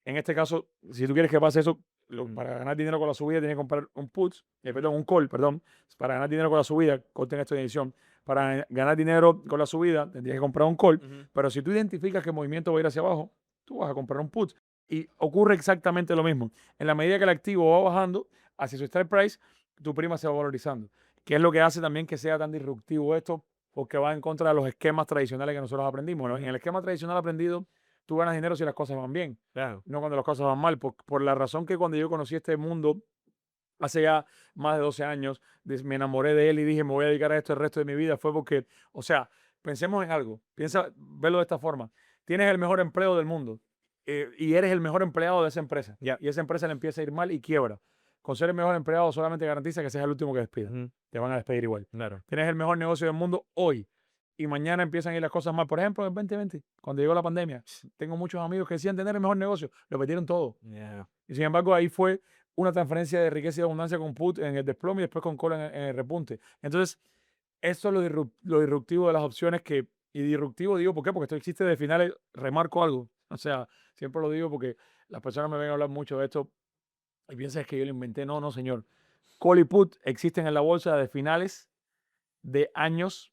Speaker 2: en este caso, si tú quieres que pase eso,
Speaker 1: Mm.
Speaker 2: para ganar dinero con la subida, tienes que comprar un put, perdón, un call, perdón. Para ganar dinero con la subida, corten esto de edición. para ganar dinero con la subida, tendrías que comprar un call.
Speaker 1: Ujú.
Speaker 2: Pero si tú identificas que el movimiento va a ir hacia abajo, tú vas a comprar un put. Y ocurre exactamente lo mismo. En la medida que el activo va bajando hacia su strike price, tu prima se va valorizando. Que es lo que hace también que sea tan disruptivo esto, porque va en contra de los esquemas tradicionales que nosotros aprendimos, ¿no? En
Speaker 1: Ujú.
Speaker 2: el esquema tradicional aprendido, tú ganas dinero si las cosas van bien,
Speaker 1: Claro.
Speaker 2: no cuando las cosas van mal. Por la razón que cuando yo conocí este mundo hace ya más de 12 años, me enamoré de él y dije, me voy a dedicar a esto el resto de mi vida, fue porque, o sea, pensemos en algo, piensa, verlo de esta forma. Tienes el mejor empleo del mundo y eres el mejor empleado de esa empresa.
Speaker 1: Ya.
Speaker 2: Y esa empresa le empieza a ir mal y quiebra. Con ser el mejor empleado solamente garantiza que seas el último que despida.
Speaker 1: Ujú.
Speaker 2: Te van a despedir igual.
Speaker 1: Claro.
Speaker 2: Tienes el mejor negocio del mundo hoy y mañana empiezan a ir las cosas mal. Por ejemplo, en el 2020, cuando llegó la pandemia, tengo muchos amigos que decían tener el mejor negocio, lo perdieron todo.
Speaker 1: Yeah.
Speaker 2: Y sin embargo, ahí fue una transferencia de riqueza y abundancia con put en el desplome y después con call en el repunte. Entonces, eso es lo disruptivo de las opciones y disruptivo digo, ¿por qué? Porque esto existe de finales, remarco algo. O sea, siempre lo digo porque las personas me ven a hablar mucho de esto y piensan que yo lo inventé. No, no, señor. Call y put existen en la bolsa de finales de años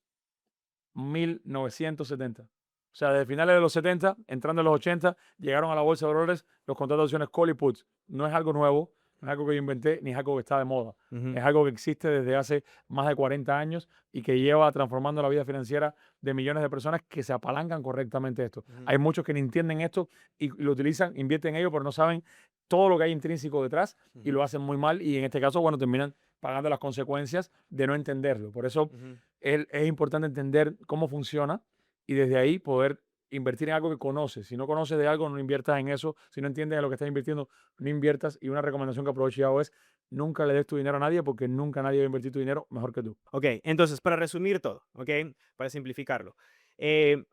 Speaker 2: 1970. O sea, desde finales de los 70, entrando en los 80, llegaron a la bolsa de valores los contratos de opciones call y puts. No es algo nuevo, no es algo que yo inventé, ni es algo que está de moda.
Speaker 1: Ujú.
Speaker 2: Es algo que existe desde hace más de 40 años y que lleva transformando la vida financiera de millones de personas que se apalancan correctamente esto.
Speaker 1: Ujú.
Speaker 2: Hay muchos que no entienden esto y lo utilizan, invierten en ello, pero no saben todo lo que hay intrínseco detrás y
Speaker 1: Ujú.
Speaker 2: lo hacen muy mal y en este caso, bueno, terminan pagando las consecuencias de no entenderlo. Por eso
Speaker 1: Ujú.
Speaker 2: es importante entender cómo funciona y desde ahí poder invertir en algo que conoces. Si no conoces de algo, no inviertas en eso. Si no entiendes en lo que estás invirtiendo, no inviertas. Y una recomendación que aprovecho y hago es nunca le des tu dinero a nadie porque nunca nadie va a invertir tu dinero mejor que tú.
Speaker 1: Ok, entonces, para resumir todo, ok, para simplificarlo, eh,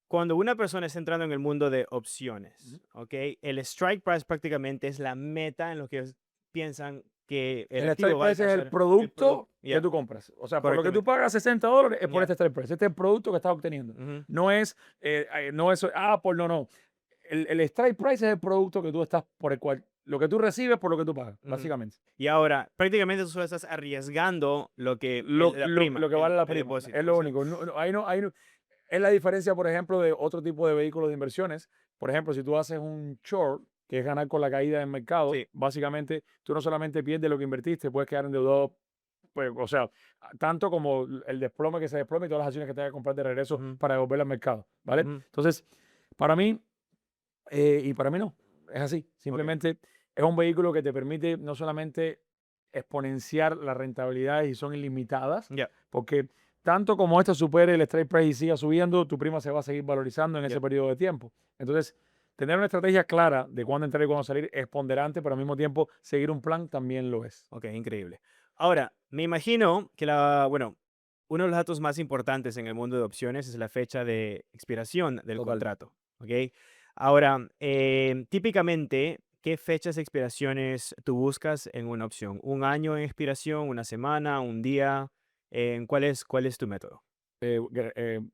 Speaker 1: cuando una persona está entrando en el mundo de
Speaker 2: Ujú.
Speaker 1: opciones, ok, el strike price prácticamente es la meta en lo que piensan que el
Speaker 2: El
Speaker 1: activo
Speaker 2: strike
Speaker 1: va a
Speaker 2: price es el
Speaker 1: alcanzar el producto.
Speaker 2: producto que
Speaker 1: Ya,
Speaker 2: tú compras. O sea, por lo que tú
Speaker 1: correctamente.
Speaker 2: pagas $60 es por
Speaker 1: Ya.
Speaker 2: este strike price. Este es el producto que estás obteniendo.
Speaker 1: Ujú.
Speaker 2: No es, no es Apple, no, no. El strike price es el producto que tú estás por el cual, lo que tú recibes por lo que tú pagas,
Speaker 1: Ujú.
Speaker 2: básicamente.
Speaker 1: Y ahora, prácticamente tú solo estás arriesgando lo que la prima,
Speaker 2: Lo que vale la
Speaker 1: el
Speaker 2: prima,
Speaker 1: depósito.
Speaker 2: es lo único. Ahí no, es la diferencia, por ejemplo, de otro tipo de vehículos de inversiones. Por ejemplo, si tú haces un short, que es ganar con la caída del mercado,
Speaker 1: Sí.
Speaker 2: básicamente tú no solamente pierdes lo que invertiste, puedes quedar endeudado, pues, o sea, tanto como el desplome que se desplome y todas las acciones que tengas que comprar de regreso
Speaker 1: Ujú.
Speaker 2: para devolver al mercado, ¿vale?
Speaker 1: Ujú.
Speaker 2: Entonces, para mí, y para mí no, es así.
Speaker 1: Ok.
Speaker 2: Simplemente es un vehículo que te permite no solamente exponenciar las rentabilidades y son ilimitadas,
Speaker 1: Ya.
Speaker 2: porque tanto como esto supere el strike price y siga subiendo, tu prima se va a seguir valorizando en
Speaker 1: Ya.
Speaker 2: ese periodo de tiempo. Entonces, tener una estrategia clara de cuándo entrar y cuándo salir es ponderante, pero al mismo tiempo seguir un plan también lo es.
Speaker 1: Ok, increíble. Ahora, me imagino que bueno, uno de los datos más importantes en el mundo de opciones es la fecha de expiración del
Speaker 2: Total.
Speaker 1: contrato, ¿ok? Ahora, típicamente, ¿qué fechas de expiraciones tú buscas en una opción? ¿Un año en expiración, una semana, un día? ¿Cuál es tu método?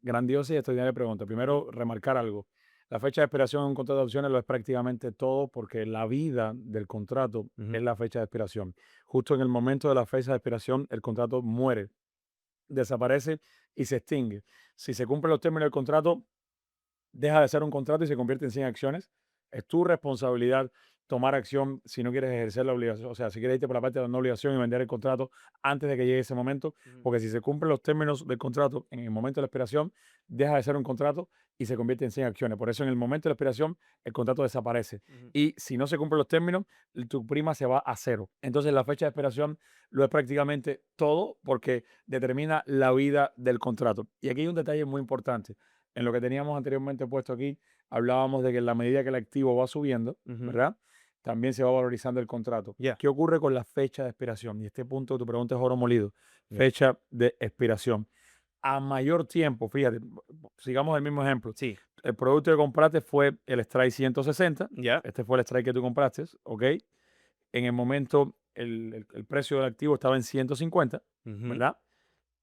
Speaker 2: Grandiosa y extraordinaria pregunta.
Speaker 1: Ujú.
Speaker 2: Primero, remarcar algo. La fecha de expiración en un contrato de opciones lo es prácticamente todo porque la vida del contrato
Speaker 1: Ujú.
Speaker 2: es la fecha de expiración. Justo en el momento de la fecha de expiración, el contrato muere, desaparece y se extingue. Si se cumplen los términos del contrato, deja de ser un contrato y se convierte en 100 acciones. Es tu responsabilidad tomar acción si no quieres ejercer la obligación, o sea, si quieres irte por la parte de la no obligación y vender el contrato antes de que llegue ese momento,
Speaker 1: Ujú.
Speaker 2: porque si se cumplen los términos del contrato en el momento de la expiración, deja de ser un contrato y se convierte en 100 acciones. Por eso en el momento de la expiración, el contrato desaparece.
Speaker 1: Ujú.
Speaker 2: Y si no se cumplen los términos, tu prima se va a cero. Entonces la fecha de expiración lo es prácticamente todo porque determina la vida del contrato. Y aquí hay un detalle muy importante. En lo que teníamos anteriormente puesto aquí, hablábamos de que en la medida que el activo va subiendo,
Speaker 1: Ujú.
Speaker 2: ¿verdad? También se va valorizando el contrato.
Speaker 1: Ya.
Speaker 2: ¿Qué ocurre con la fecha de expiración? Y este punto de tu pregunta es oro molido.
Speaker 1: Ya.
Speaker 2: Fecha de expiración. A mayor tiempo, fíjate, sigamos el mismo ejemplo.
Speaker 1: Sí.
Speaker 2: El producto que compraste fue el strike 160.
Speaker 1: Ya.
Speaker 2: Este fue el strike que tú compraste, ¿ok? En el momento, el precio del activo estaba en 150,
Speaker 1: Ujú.
Speaker 2: ¿verdad?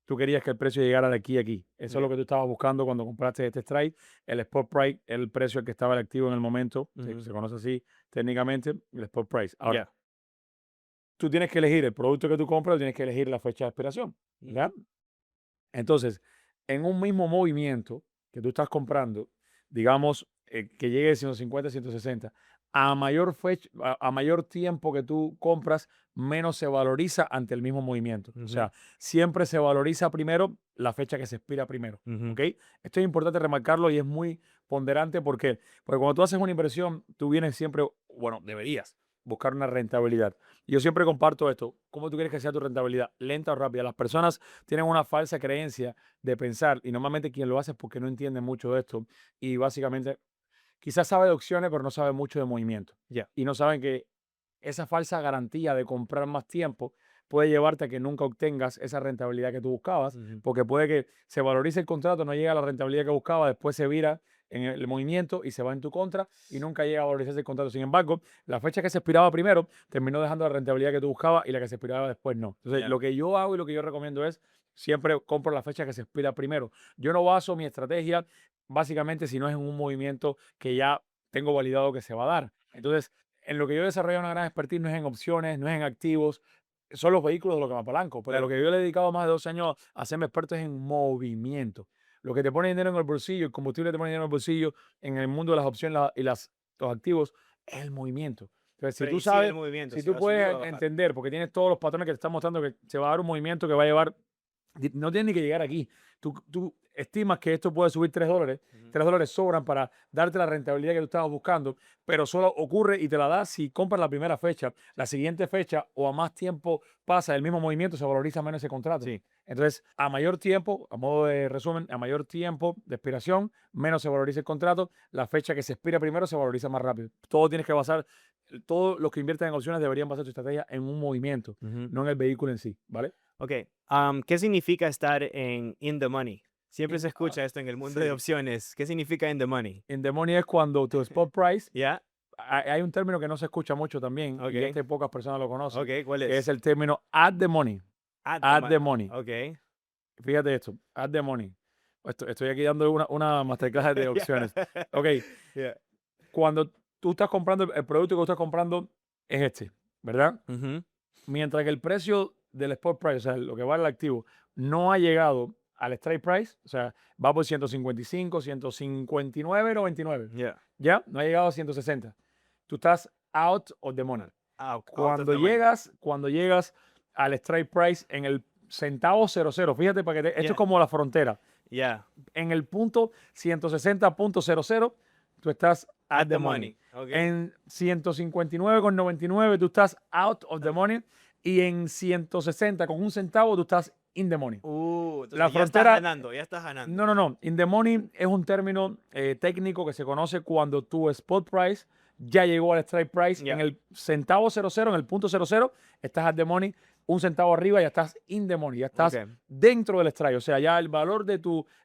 Speaker 2: Tú querías que el precio llegara de aquí a aquí. Eso es lo
Speaker 1: Ya.
Speaker 2: que tú estabas buscando cuando compraste este strike. El spot price, el precio al que estaba el activo en el momento,
Speaker 1: Ujú.
Speaker 2: se conoce así técnicamente, el spot price. Ahora,
Speaker 1: Ya.
Speaker 2: tú tienes que elegir el producto que tú compras, tienes que elegir la fecha de expiración, ¿verdad?
Speaker 1: Ujú.
Speaker 2: Entonces, en un mismo movimiento que tú estás comprando, digamos, que llegue de 150 a 160, a mayor tiempo que tú compras, menos se valoriza ante el mismo movimiento. O
Speaker 1: Ujú,
Speaker 2: sea, siempre se valoriza primero la fecha que se expira primero.
Speaker 1: ujú.
Speaker 2: ¿Ok? Esto es importante remarcarlo y es muy ponderante. ¿Por qué? Porque cuando tú haces una inversión, tú vienes siempre, bueno, deberías buscar una rentabilidad. Yo siempre comparto esto. ¿Cómo tú quieres que sea tu rentabilidad? ¿Lenta o rápida? Las personas tienen una falsa creencia de pensar, y normalmente quien lo hace es porque no entiende mucho de esto, y básicamente quizás sabe de opciones, pero no sabe mucho de movimiento.
Speaker 1: Ya.
Speaker 2: Y no saben que esa falsa garantía de comprar más tiempo puede llevarte a que nunca obtengas esa rentabilidad que tú buscabas,
Speaker 1: Ujú.
Speaker 2: porque puede que se valorice el contrato, no llega a la rentabilidad que buscaba, después se vira en el movimiento y se va en tu contra y nunca llega a valorizarse el contrato. Sin embargo, la fecha que se expiraba primero terminó dejando la rentabilidad que tú buscabas y la que se expiraba después no. Entonces,
Speaker 1: Ya.
Speaker 2: lo que yo hago y lo que yo recomiendo es siempre compro la fecha que se expira primero. Yo no baso mi estrategia básicamente si no es en un movimiento que ya tengo validado que se va a dar. Entonces, en lo que yo he desarrollado una gran expertise no es en opciones, no es en activos, son los vehículos de lo que me apalanco. Pero lo
Speaker 1: Claro.
Speaker 2: que yo le he dedicado más de 12 años a hacerme experto es en movimiento. Lo que te pone dinero en el bolsillo, el combustible te pone dinero en el bolsillo, en el mundo de las opciones los activos, es el movimiento. Entonces, si
Speaker 1: Pero
Speaker 2: tú
Speaker 1: y sigue el
Speaker 2: sabes,
Speaker 1: movimiento,
Speaker 2: si
Speaker 1: si
Speaker 2: tú
Speaker 1: va a subir o va
Speaker 2: puedes
Speaker 1: a bajar.
Speaker 2: entender, porque tienes todos los patrones que te están mostrando que se va a dar un movimiento que va a llevar, no tienes ni que llegar aquí. Tú estimas que esto puede subir $3.
Speaker 1: Ujú.
Speaker 2: $3 sobran para darte la rentabilidad que tú estabas buscando, pero solo ocurre y te la da si compras la primera fecha. La siguiente fecha o a más tiempo pasa el mismo movimiento, se valoriza menos ese contrato.
Speaker 1: Sí.
Speaker 2: Entonces, a mayor tiempo, a modo de resumen, a mayor tiempo de expiración, menos se valoriza el contrato. La fecha que se expira primero se valoriza más rápido. Todo tienes que basar, todos los que invierten en opciones deberían basar su estrategia en un movimiento,
Speaker 1: Ujú.
Speaker 2: no en el vehículo en sí, ¿vale?
Speaker 1: Ok. ¿Qué significa estar en in the money? Siempre se
Speaker 2: En- ah,
Speaker 1: escucha esto en el mundo de
Speaker 2: sí.
Speaker 1: opciones. ¿Qué significa in the money?
Speaker 2: En the money es cuando tu spot price,
Speaker 1: ¿Ya?
Speaker 2: hay un término que no se escucha mucho también, y
Speaker 1: Ok.
Speaker 2: pocas personas lo conocen,
Speaker 1: Ok. ¿Cuál
Speaker 2: que es
Speaker 1: es?
Speaker 2: el término at the money.
Speaker 1: At the
Speaker 2: At the
Speaker 1: money.
Speaker 2: money.
Speaker 1: Ok.
Speaker 2: Fíjate esto, at the money. Estoy aquí dando una masterclass de
Speaker 1: Ya.
Speaker 2: opciones. Ok,
Speaker 1: Ya.
Speaker 2: cuando tú estás comprando, el producto que tú estás comprando es este, ¿verdad?
Speaker 1: Ujú.
Speaker 2: Mientras que el precio del spot price, o sea, lo que vale el activo, no ha llegado al strike price, o sea, va por 155, 159.99.
Speaker 1: Ya.
Speaker 2: Ya, no ha llegado a 160. Tú estás out of the money.
Speaker 1: Out of the money.
Speaker 2: Cuando llegas al strike price en el centavo 00, fíjate, esto es
Speaker 1: Ya.
Speaker 2: como la frontera.
Speaker 1: Ya.
Speaker 2: En el punto 160.00, tú estás at
Speaker 1: At
Speaker 2: the
Speaker 1: the
Speaker 2: money.
Speaker 1: money. Ok.
Speaker 2: En 159.99, tú estás out of the money. Y en 160 con un centavo, tú estás in the money. La
Speaker 1: Entonces ya estás
Speaker 2: frontera,
Speaker 1: ganando, ya estás ganando.
Speaker 2: no. In the money es un término técnico que se conoce cuando tu spot price ya llegó al strike price. En
Speaker 1: Ya.
Speaker 2: el centavo 00, en el punto 00, estás at the money. Un centavo arriba, ya estás in the money, ya estás
Speaker 1: Ok.
Speaker 2: dentro del strike. O sea, ya el valor de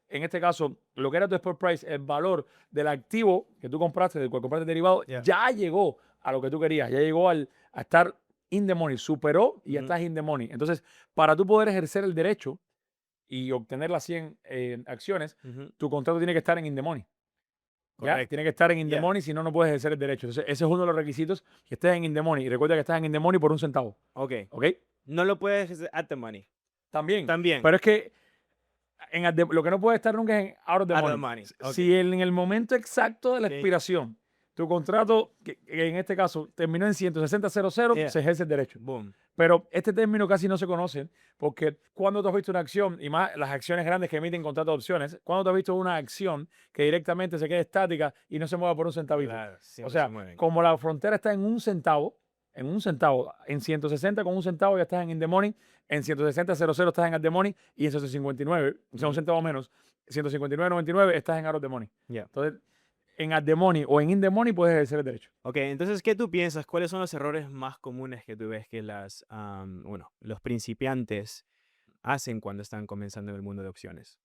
Speaker 2: en este caso, lo que era tu spot price, el valor del activo que tú compraste, del cual compraste derivado,
Speaker 1: Ya.
Speaker 2: ya llegó a lo que tú querías, ya llegó a estar in the money, superó y ya
Speaker 1: Ujú.
Speaker 2: estás in the money. Entonces, para tú poder ejercer el derecho y obtener las 100 acciones,
Speaker 1: Ujú.
Speaker 2: tu contrato tiene que estar en in the money. ¿Ya?
Speaker 1: Correcto.
Speaker 2: Tiene que estar en in the
Speaker 1: Ya.
Speaker 2: money, si no, no puedes ejercer el derecho. Entonces, ese es uno de los requisitos, que estés en in the money. Y recuerda que estás en in the money por un centavo.
Speaker 1: Ok.
Speaker 2: ¿Ok?
Speaker 1: No lo puedes hacer at the money.
Speaker 2: También.
Speaker 1: También.
Speaker 2: Pero es que lo que no puede estar nunca es en out of the
Speaker 1: Out of the
Speaker 2: money.
Speaker 1: money. Ok.
Speaker 2: Si en el momento exacto de la
Speaker 1: Sí.
Speaker 2: expiración, tu contrato, que en este caso terminó en 160.00,
Speaker 1: Yeah.
Speaker 2: se ejerce el derecho.
Speaker 1: Boom.
Speaker 2: Pero este término casi no se conoce, porque cuando tú has visto una acción, y más las acciones grandes que emiten contratos de opciones, cuando tú has visto una acción que directamente se quede estática y no se mueva por un centavito.
Speaker 1: Claro,
Speaker 2: O
Speaker 1: siempre se
Speaker 2: sea,
Speaker 1: mueven.
Speaker 2: como la frontera está en 160 con un centavo ya estás en the money, en 160.00 estás en at the money, y en 159, o sea, un
Speaker 1: Ujú.
Speaker 2: centavo menos, 159.99 estás en out of the money.
Speaker 1: Ya.
Speaker 2: Entonces, en at the money o en in the money puedes ejercer el derecho.
Speaker 1: Ok, entonces, ¿qué tú piensas? ¿Cuáles son los errores más comunes que tú ves que los principiantes hacen cuando están comenzando en el mundo de opciones?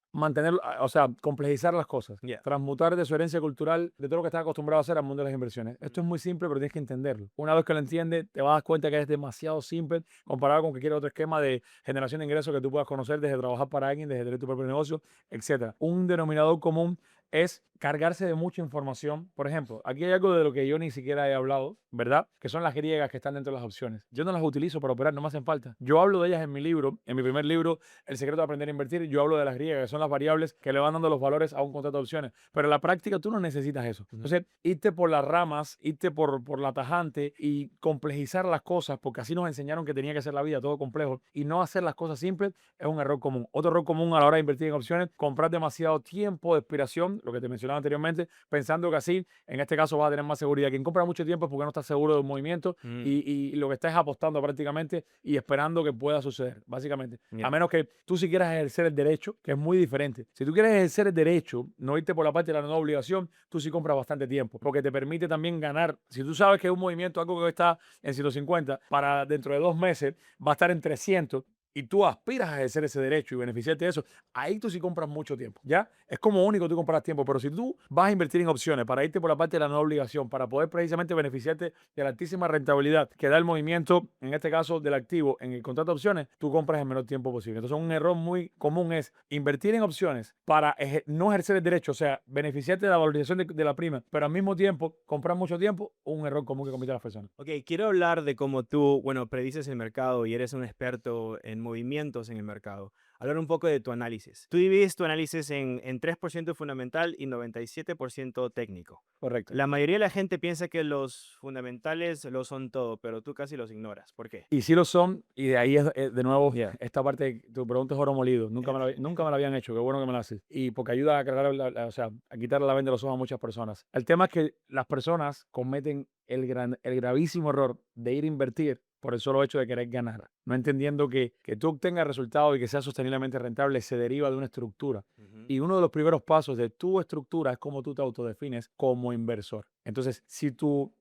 Speaker 2: O sea, complejizar las cosas,
Speaker 1: Ya.
Speaker 2: transmutar de su herencia cultural, de todo lo que estás acostumbrado a hacer al mundo de las inversiones. Esto es muy simple, pero tienes que entenderlo. Una vez que lo entiendes, te vas a dar cuenta que es demasiado simple comparado con cualquier otro esquema de generación de ingresos que tú puedas conocer desde trabajar para alguien, desde tener tu propio negocio, etcétera. Un denominador común es cargarse de mucha información. Por ejemplo, aquí hay algo de lo que yo ni siquiera he hablado, ¿verdad? Que son las griegas que están dentro de las opciones. Yo no las utilizo para operar, no me hacen falta. Yo hablo de ellas en mi libro, en mi primer libro, El secreto de aprender a invertir. Yo hablo de las griegas, que son las variables que le van dando los valores a un contrato de opciones. Pero en la práctica tú no necesitas eso. Entonces, irte por las ramas, irte por la tajante y complejizar las cosas, porque así nos enseñaron que tenía que ser la vida todo complejo, y no hacer las cosas simples, es un error común. Otro error común a la hora de invertir en opciones, comprar demasiado tiempo de expiración, lo que te mencionaba anteriormente, pensando que así, en este caso, vas a tener más seguridad. Quien compra mucho tiempo es porque no está seguro de un movimiento y lo que está es apostando prácticamente y esperando que pueda suceder, básicamente. A menos que tú si quieras ejercer el derecho, que es muy diferente. Si tú quieres ejercer el derecho, no irte por la parte de la no obligación, tú sí compras bastante tiempo, porque te permite también ganar. Si tú sabes que es un movimiento, algo que está en 150, para dentro de 2 meses va a estar en 300, y tú aspiras a ejercer ese derecho y beneficiarte de eso, ahí tú sí compras mucho tiempo, ¿ya? Es como único tú compras tiempo, pero si tú vas a invertir en opciones para irte por la parte de la no obligación, para poder precisamente beneficiarte de la altísima rentabilidad que da el movimiento, en este caso del activo, en el contrato de opciones, tú compras en el menor tiempo posible. Entonces, un error muy común es invertir en opciones para no ejercer el derecho, o sea, beneficiarte de la valorización de la prima, pero al mismo tiempo comprar mucho tiempo, un error común que cometen las personas.
Speaker 1: Ok, quiero hablar de cómo tú, bueno, predices el mercado y eres un experto en movimientos en el mercado. Hablar un poco de tu análisis. Tú divides tu análisis en 3% fundamental y 97% técnico.
Speaker 2: Correcto.
Speaker 1: La mayoría de la gente piensa que los fundamentales lo son todo, pero tú casi los ignoras. ¿Por qué?
Speaker 2: Y sí lo son, y de ahí es de nuevo
Speaker 1: Yeah.
Speaker 2: esta parte, tu pregunta es oro molido, nunca me la habían hecho, qué bueno que me la haces. Y porque ayuda a aclarar, o sea, a quitar la venda de los ojos a muchas personas. El tema es que las personas cometen el gravísimo error de ir a invertir por el solo hecho de querer ganar, no entendiendo que tú obtengas resultados y que sea sosteniblemente rentable se deriva de una estructura. Y uno de los primeros pasos de tu estructura es cómo tú te autodefines como inversor. Entonces, si tu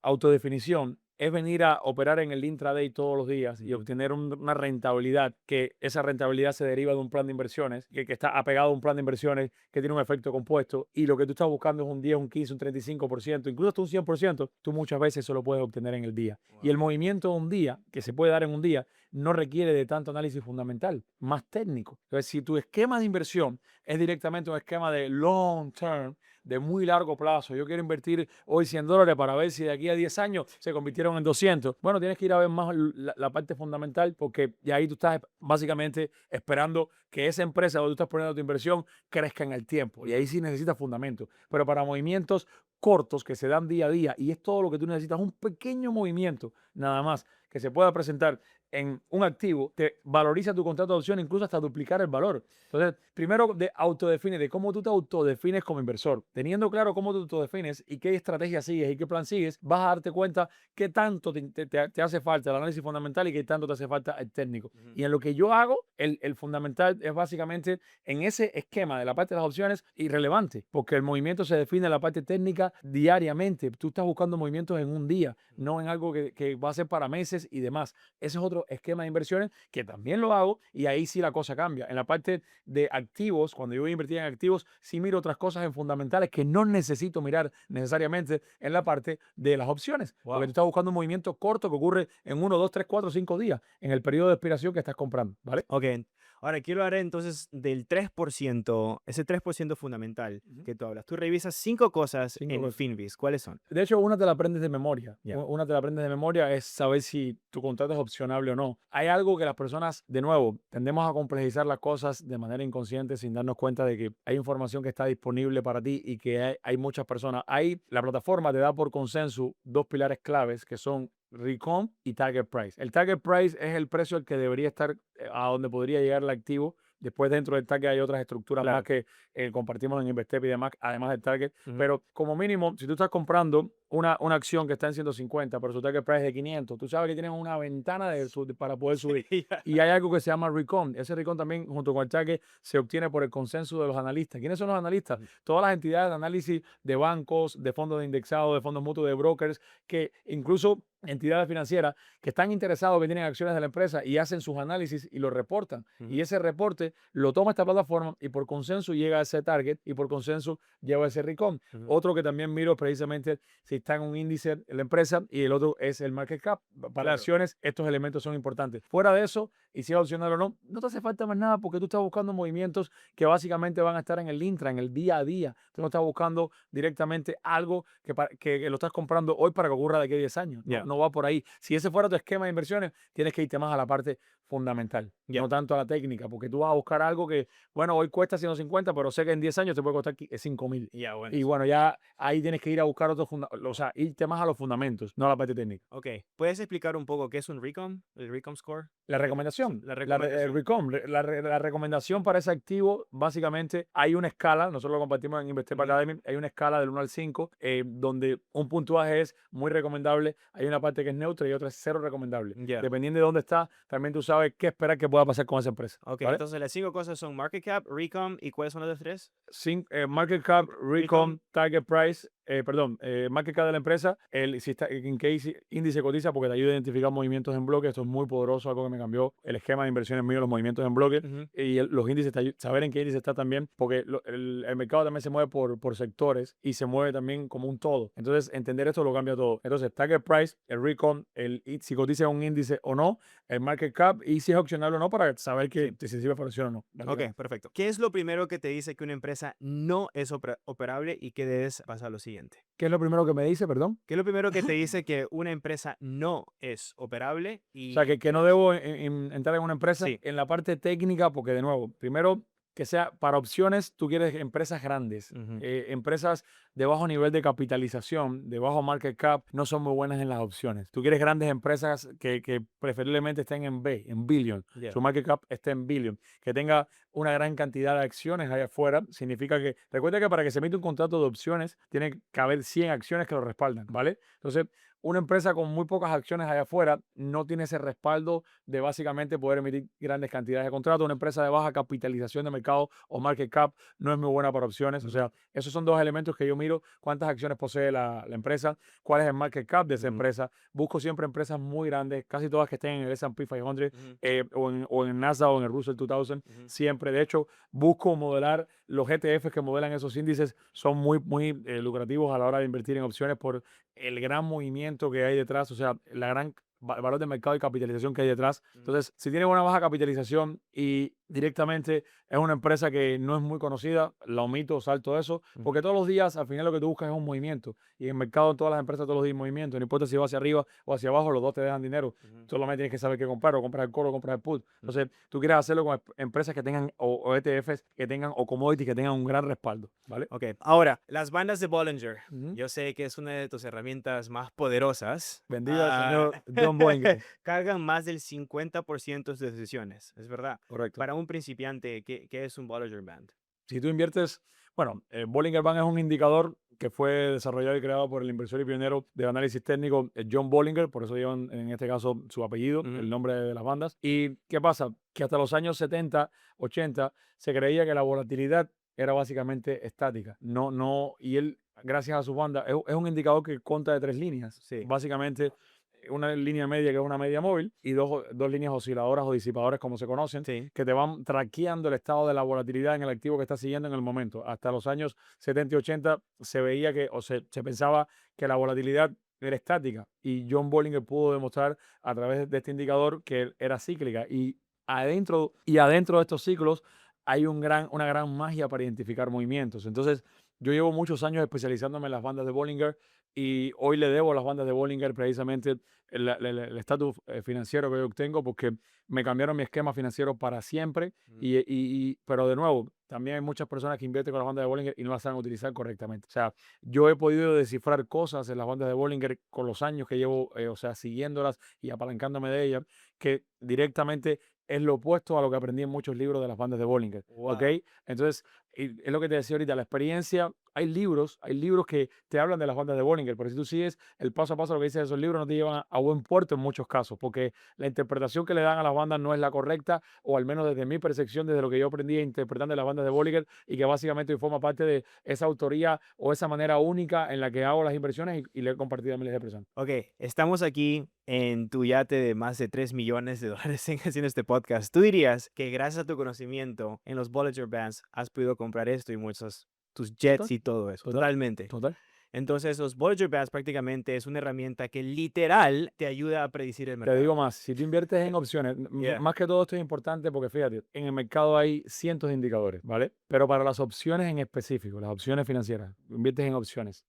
Speaker 2: autodefinición es venir a operar en el intraday todos los días y obtener una rentabilidad, que esa rentabilidad se deriva de un plan de inversiones, que está apegado a un plan de inversiones que tiene un efecto compuesto, y lo que tú estás buscando es un 10, un 15, un 35%, incluso hasta un 100%, tú muchas veces eso lo puedes obtener en el día. Y el movimiento de un día, que se puede dar en un día, no requiere de tanto análisis fundamental, más técnico. Entonces, si tu esquema de inversión es directamente un esquema de long term, de muy largo plazo, yo quiero invertir hoy $100 para ver si de aquí a 10 años se convirtieron en 200. Bueno, tienes que ir a ver más la parte fundamental, porque ya ahí tú estás básicamente esperando que esa empresa donde tú estás poniendo tu inversión crezca en el tiempo. Y ahí sí necesitas fundamento. Pero para movimientos cortos que se dan día a día, y es todo lo que tú necesitas, un pequeño movimiento nada más que se pueda presentar en un activo, te valoriza tu contrato de opción, incluso hasta duplicar el valor. Entonces, primero autodefine de cómo tú te autodefines como inversor. Teniendo claro cómo tú te autodefines y qué estrategia sigues y qué plan sigues, vas a darte cuenta qué tanto te hace falta el análisis fundamental y qué tanto te hace falta el técnico. Y en lo que yo hago, el fundamental es básicamente en ese esquema de la parte de las opciones irrelevante, porque el movimiento se define en la parte técnica diariamente. Tú estás buscando movimientos en un día, no en algo que va a ser para meses y demás. Ese es otro esquema de inversiones que también lo hago, y ahí sí la cosa cambia. En la parte de activos, cuando yo voy a invertir en activos, sí miro otras cosas en fundamentales que no necesito mirar necesariamente en la parte de las opciones. Porque tú estás buscando un movimiento corto que ocurre en 1, 2, 3, 4, 5 días en el periodo de expiración que estás comprando, ¿vale?
Speaker 1: Ok, ahora quiero hablar entonces del 3%, ese 3% fundamental que tú hablas. Tú revisas 5 cosas
Speaker 2: Cinco
Speaker 1: en
Speaker 2: cosas.
Speaker 1: Finviz. ¿Cuáles son?
Speaker 2: De hecho, una te la aprendes de memoria.
Speaker 1: Ya.
Speaker 2: Una te la aprendes de memoria es saber si tu contrato es opcionable o no. Hay algo que las personas, de nuevo, tendemos a complejizar las cosas de manera inconsciente sin darnos cuenta de que hay información que está disponible para ti y que hay muchas personas. La plataforma te da por consenso dos pilares claves que son Recon y Target Price. El Target Price es el precio al que debería estar, a donde podría llegar el activo. Después, dentro del target hay otras estructuras más que compartimos en Investep y demás, además del target. Pero como mínimo, si tú estás comprando una acción que está en 150, pero su target price es de 500, tú sabes que tienes una ventana para poder subir. Y hay algo que se llama recon. Ese recon también, junto con el target, se obtiene por el consenso de los analistas. ¿Quiénes son los analistas? Todas las entidades de análisis de bancos, de fondos de indexados, de fondos mutuos, de brokers, que incluso entidades financieras que están interesados, que tienen acciones de la empresa y hacen sus análisis y lo reportan. Y ese reporte lo toma esta plataforma y por consenso llega a ese target y por consenso lleva a ese recon. Otro que también miro es precisamente si está en un índice la empresa y el otro es el market cap. Para
Speaker 1: Claro.
Speaker 2: acciones, estos elementos son importantes. Fuera de eso, y si es opcional o no, no te hace falta más nada porque tú estás buscando movimientos que básicamente van a estar en el intra, en el día a día. Tú no estás buscando directamente algo que lo estás comprando hoy para que ocurra de aquí a 10 años. No,
Speaker 1: Ya,
Speaker 2: no va por ahí. Si ese fuera tu esquema de inversiones, tienes que irte más a la parte fundamental,
Speaker 1: ya.
Speaker 2: no tanto a la técnica, porque tú vas a buscar algo que, bueno, hoy cuesta 150, pero sé que en 10 años te puede costar 5.000.
Speaker 1: Ya, bueno.
Speaker 2: Y bueno, ya ahí tienes que ir a buscar otros o sea, irte más a los fundamentos, no a la parte técnica.
Speaker 1: Ok, ¿puedes explicar un poco qué es un recom? El recom score.
Speaker 2: La recomendación,
Speaker 1: La
Speaker 2: el
Speaker 1: recomendación.
Speaker 2: recom, la recomendación para ese activo, básicamente hay una escala, nosotros lo compartimos en Investor
Speaker 1: Ujú.
Speaker 2: Academy, hay una escala del 1 al 5, donde un puntuaje es muy recomendable, hay una parte que es neutra y otra es cero recomendable.
Speaker 1: Ya.
Speaker 2: Dependiendo de dónde está, también tú sabes qué esperar que pueda pasar con esa empresa,
Speaker 1: Ok,
Speaker 2: ¿vale?
Speaker 1: entonces las 5 cosas son market cap, recom, ¿y cuáles son las 3?
Speaker 2: Market cap,
Speaker 1: Recom.
Speaker 2: recom, target price, market cap de la empresa, si está, en qué índice cotiza, porque te ayuda a identificar movimientos en bloque. Esto es muy poderoso, algo que me cambió el esquema de inversiones mío, los movimientos en bloque.
Speaker 1: Ujú.
Speaker 2: Y los índices, saber en qué índice está también, porque el mercado también se mueve por sectores y se mueve también como un todo. Entonces, entender esto lo cambia todo. Entonces, target price, el recom, si cotiza un índice o no, el market cap y si es opcional o no, para saber que
Speaker 1: Sí.
Speaker 2: si sirve para opción o no.
Speaker 1: Ok, perfecto. ¿Qué es lo primero que te dice que una empresa no es operable y que debes pasar a lo siguiente?
Speaker 2: ¿Qué es lo primero que me dice, perdón?
Speaker 1: ¿Qué es lo primero que te dice que una empresa no es operable
Speaker 2: O sea,
Speaker 1: y
Speaker 2: que
Speaker 1: que
Speaker 2: no
Speaker 1: debes?
Speaker 2: debo entrar en una empresa
Speaker 1: Sí.
Speaker 2: en la parte técnica, porque de nuevo, primero que sea para opciones, tú quieres empresas grandes,
Speaker 1: Ujú.
Speaker 2: empresas de bajo nivel de capitalización, de bajo market cap, no son muy buenas en las opciones. Tú quieres grandes empresas que preferiblemente estén en B, en billion,
Speaker 1: Ya.
Speaker 2: su market cap esté en billion, que tenga una gran cantidad de acciones allá afuera. Significa que, recuerda que para que se emita un contrato de opciones, tiene que haber 100 acciones que lo respaldan, ¿vale? Entonces, una empresa con muy pocas acciones allá afuera no tiene ese respaldo de básicamente poder emitir grandes cantidades de contratos. Una empresa de baja capitalización de mercado o market cap no es muy buena para opciones. O
Speaker 1: Ujú.
Speaker 2: sea, esos son dos elementos que yo miro: cuántas acciones posee la empresa, cuál es el market cap de esa
Speaker 1: Ujú.
Speaker 2: empresa. Busco siempre empresas muy grandes, casi todas que estén en el S&P 500,
Speaker 1: Ujú.
Speaker 2: o en el Nasdaq o en el Russell 2000.
Speaker 1: Ujú.
Speaker 2: Siempre, de hecho, busco modelar los ETFs que modelan esos índices. Son muy lucrativos a la hora de invertir en opciones por el gran movimiento que hay detrás, o sea, la gran valor de mercado y capitalización que hay detrás.
Speaker 1: Ujú.
Speaker 2: Entonces, si tiene una baja capitalización y directamente es una empresa que no es muy conocida, la omito, salto eso,
Speaker 1: Ujú.
Speaker 2: porque todos los días al final lo que tú buscas es un movimiento. Y en el mercado, en todas las empresas, todos los días hay movimiento. No importa si va hacia arriba o hacia abajo, los dos te dejan dinero.
Speaker 1: Ujú.
Speaker 2: Solamente tienes que saber qué comprar, o compras el call o compras el put.
Speaker 1: Ujú.
Speaker 2: Entonces, tú quieres hacerlo con empresas que tengan, o ETFs que tengan, o commodities que tengan un gran respaldo, ¿vale?
Speaker 1: Ok, ahora, las bandas de Bollinger.
Speaker 2: Ujú.
Speaker 1: Yo sé que es una de tus herramientas más poderosas.
Speaker 2: Bendiga al
Speaker 1: Ah,
Speaker 2: señor John Boeing.
Speaker 1: cargan más del 50% de sus decisiones, es verdad.
Speaker 2: Correcto.
Speaker 1: Para un principiante, ¿qué es un Bollinger Band?
Speaker 2: Si tú inviertes, bueno, Bollinger Band es un indicador que fue desarrollado y creado por el inversor y pionero del análisis técnico, John Bollinger, por eso llevan en este caso su apellido,
Speaker 1: Ujú.
Speaker 2: el nombre de las bandas. ¿Y qué pasa? Que hasta los años 70, 80, se creía que la volatilidad era básicamente estática. No, y él, gracias a su banda, es un indicador que consta de tres líneas.
Speaker 1: Sí.
Speaker 2: Básicamente, una línea media que es una media móvil y dos líneas osciladoras o disipadores, como se conocen,
Speaker 1: Sí.
Speaker 2: que te van traqueando el estado de la volatilidad en el activo que estás siguiendo en el momento. Hasta los años 70 y 80 se veía que, o se pensaba que la volatilidad era estática, y John Bollinger pudo demostrar a través de este indicador que era cíclica, y adentro de estos ciclos hay una gran magia para identificar movimientos. Entonces, yo llevo muchos años especializándome en las bandas de Bollinger, y hoy le debo a las bandas de Bollinger precisamente el estatus financiero que yo obtengo, porque me cambiaron mi esquema financiero para siempre.
Speaker 1: Ujú.
Speaker 2: Pero de nuevo, también hay muchas personas que invierten con las bandas de Bollinger y no las saben utilizar correctamente. O sea, yo he podido descifrar cosas en las bandas de Bollinger con los años que llevo, o sea, siguiéndolas y apalancándome de ellas, que directamente es lo opuesto a lo que aprendí en muchos libros de las bandas de Bollinger. ¿Ok?
Speaker 1: Wow.
Speaker 2: Entonces, y es lo que te decía ahorita, la experiencia. Hay libros que te hablan de las bandas de Bollinger, pero si tú sigues el paso a paso lo que dicen esos libros, no te llevan a buen puerto en muchos casos, porque la interpretación que le dan a las bandas no es la correcta, o al menos desde mi percepción, desde lo que yo aprendí interpretando las bandas de Bollinger, y que básicamente forma parte de esa autoría o esa manera única en la que hago las inversiones, y le he compartido a miles de personas.
Speaker 1: Ok, estamos aquí en tu yate de más de $3 millones haciendo este podcast. ¿Tú dirías que gracias a tu conocimiento en los Bollinger Bands has podido comprar esto y muchos, tus
Speaker 2: Total,
Speaker 1: jets y todo eso?
Speaker 2: total,
Speaker 1: Totalmente.
Speaker 2: total.
Speaker 1: Entonces, los Bollinger Bands prácticamente es una herramienta que literal te ayuda a predecir el
Speaker 2: Te
Speaker 1: mercado.
Speaker 2: digo más, si tú inviertes en opciones,
Speaker 1: Yeah.
Speaker 2: más que todo esto es importante porque fíjate, en el mercado hay cientos de indicadores, ¿vale? Pero para las opciones en específico, las opciones financieras, inviertes en opciones,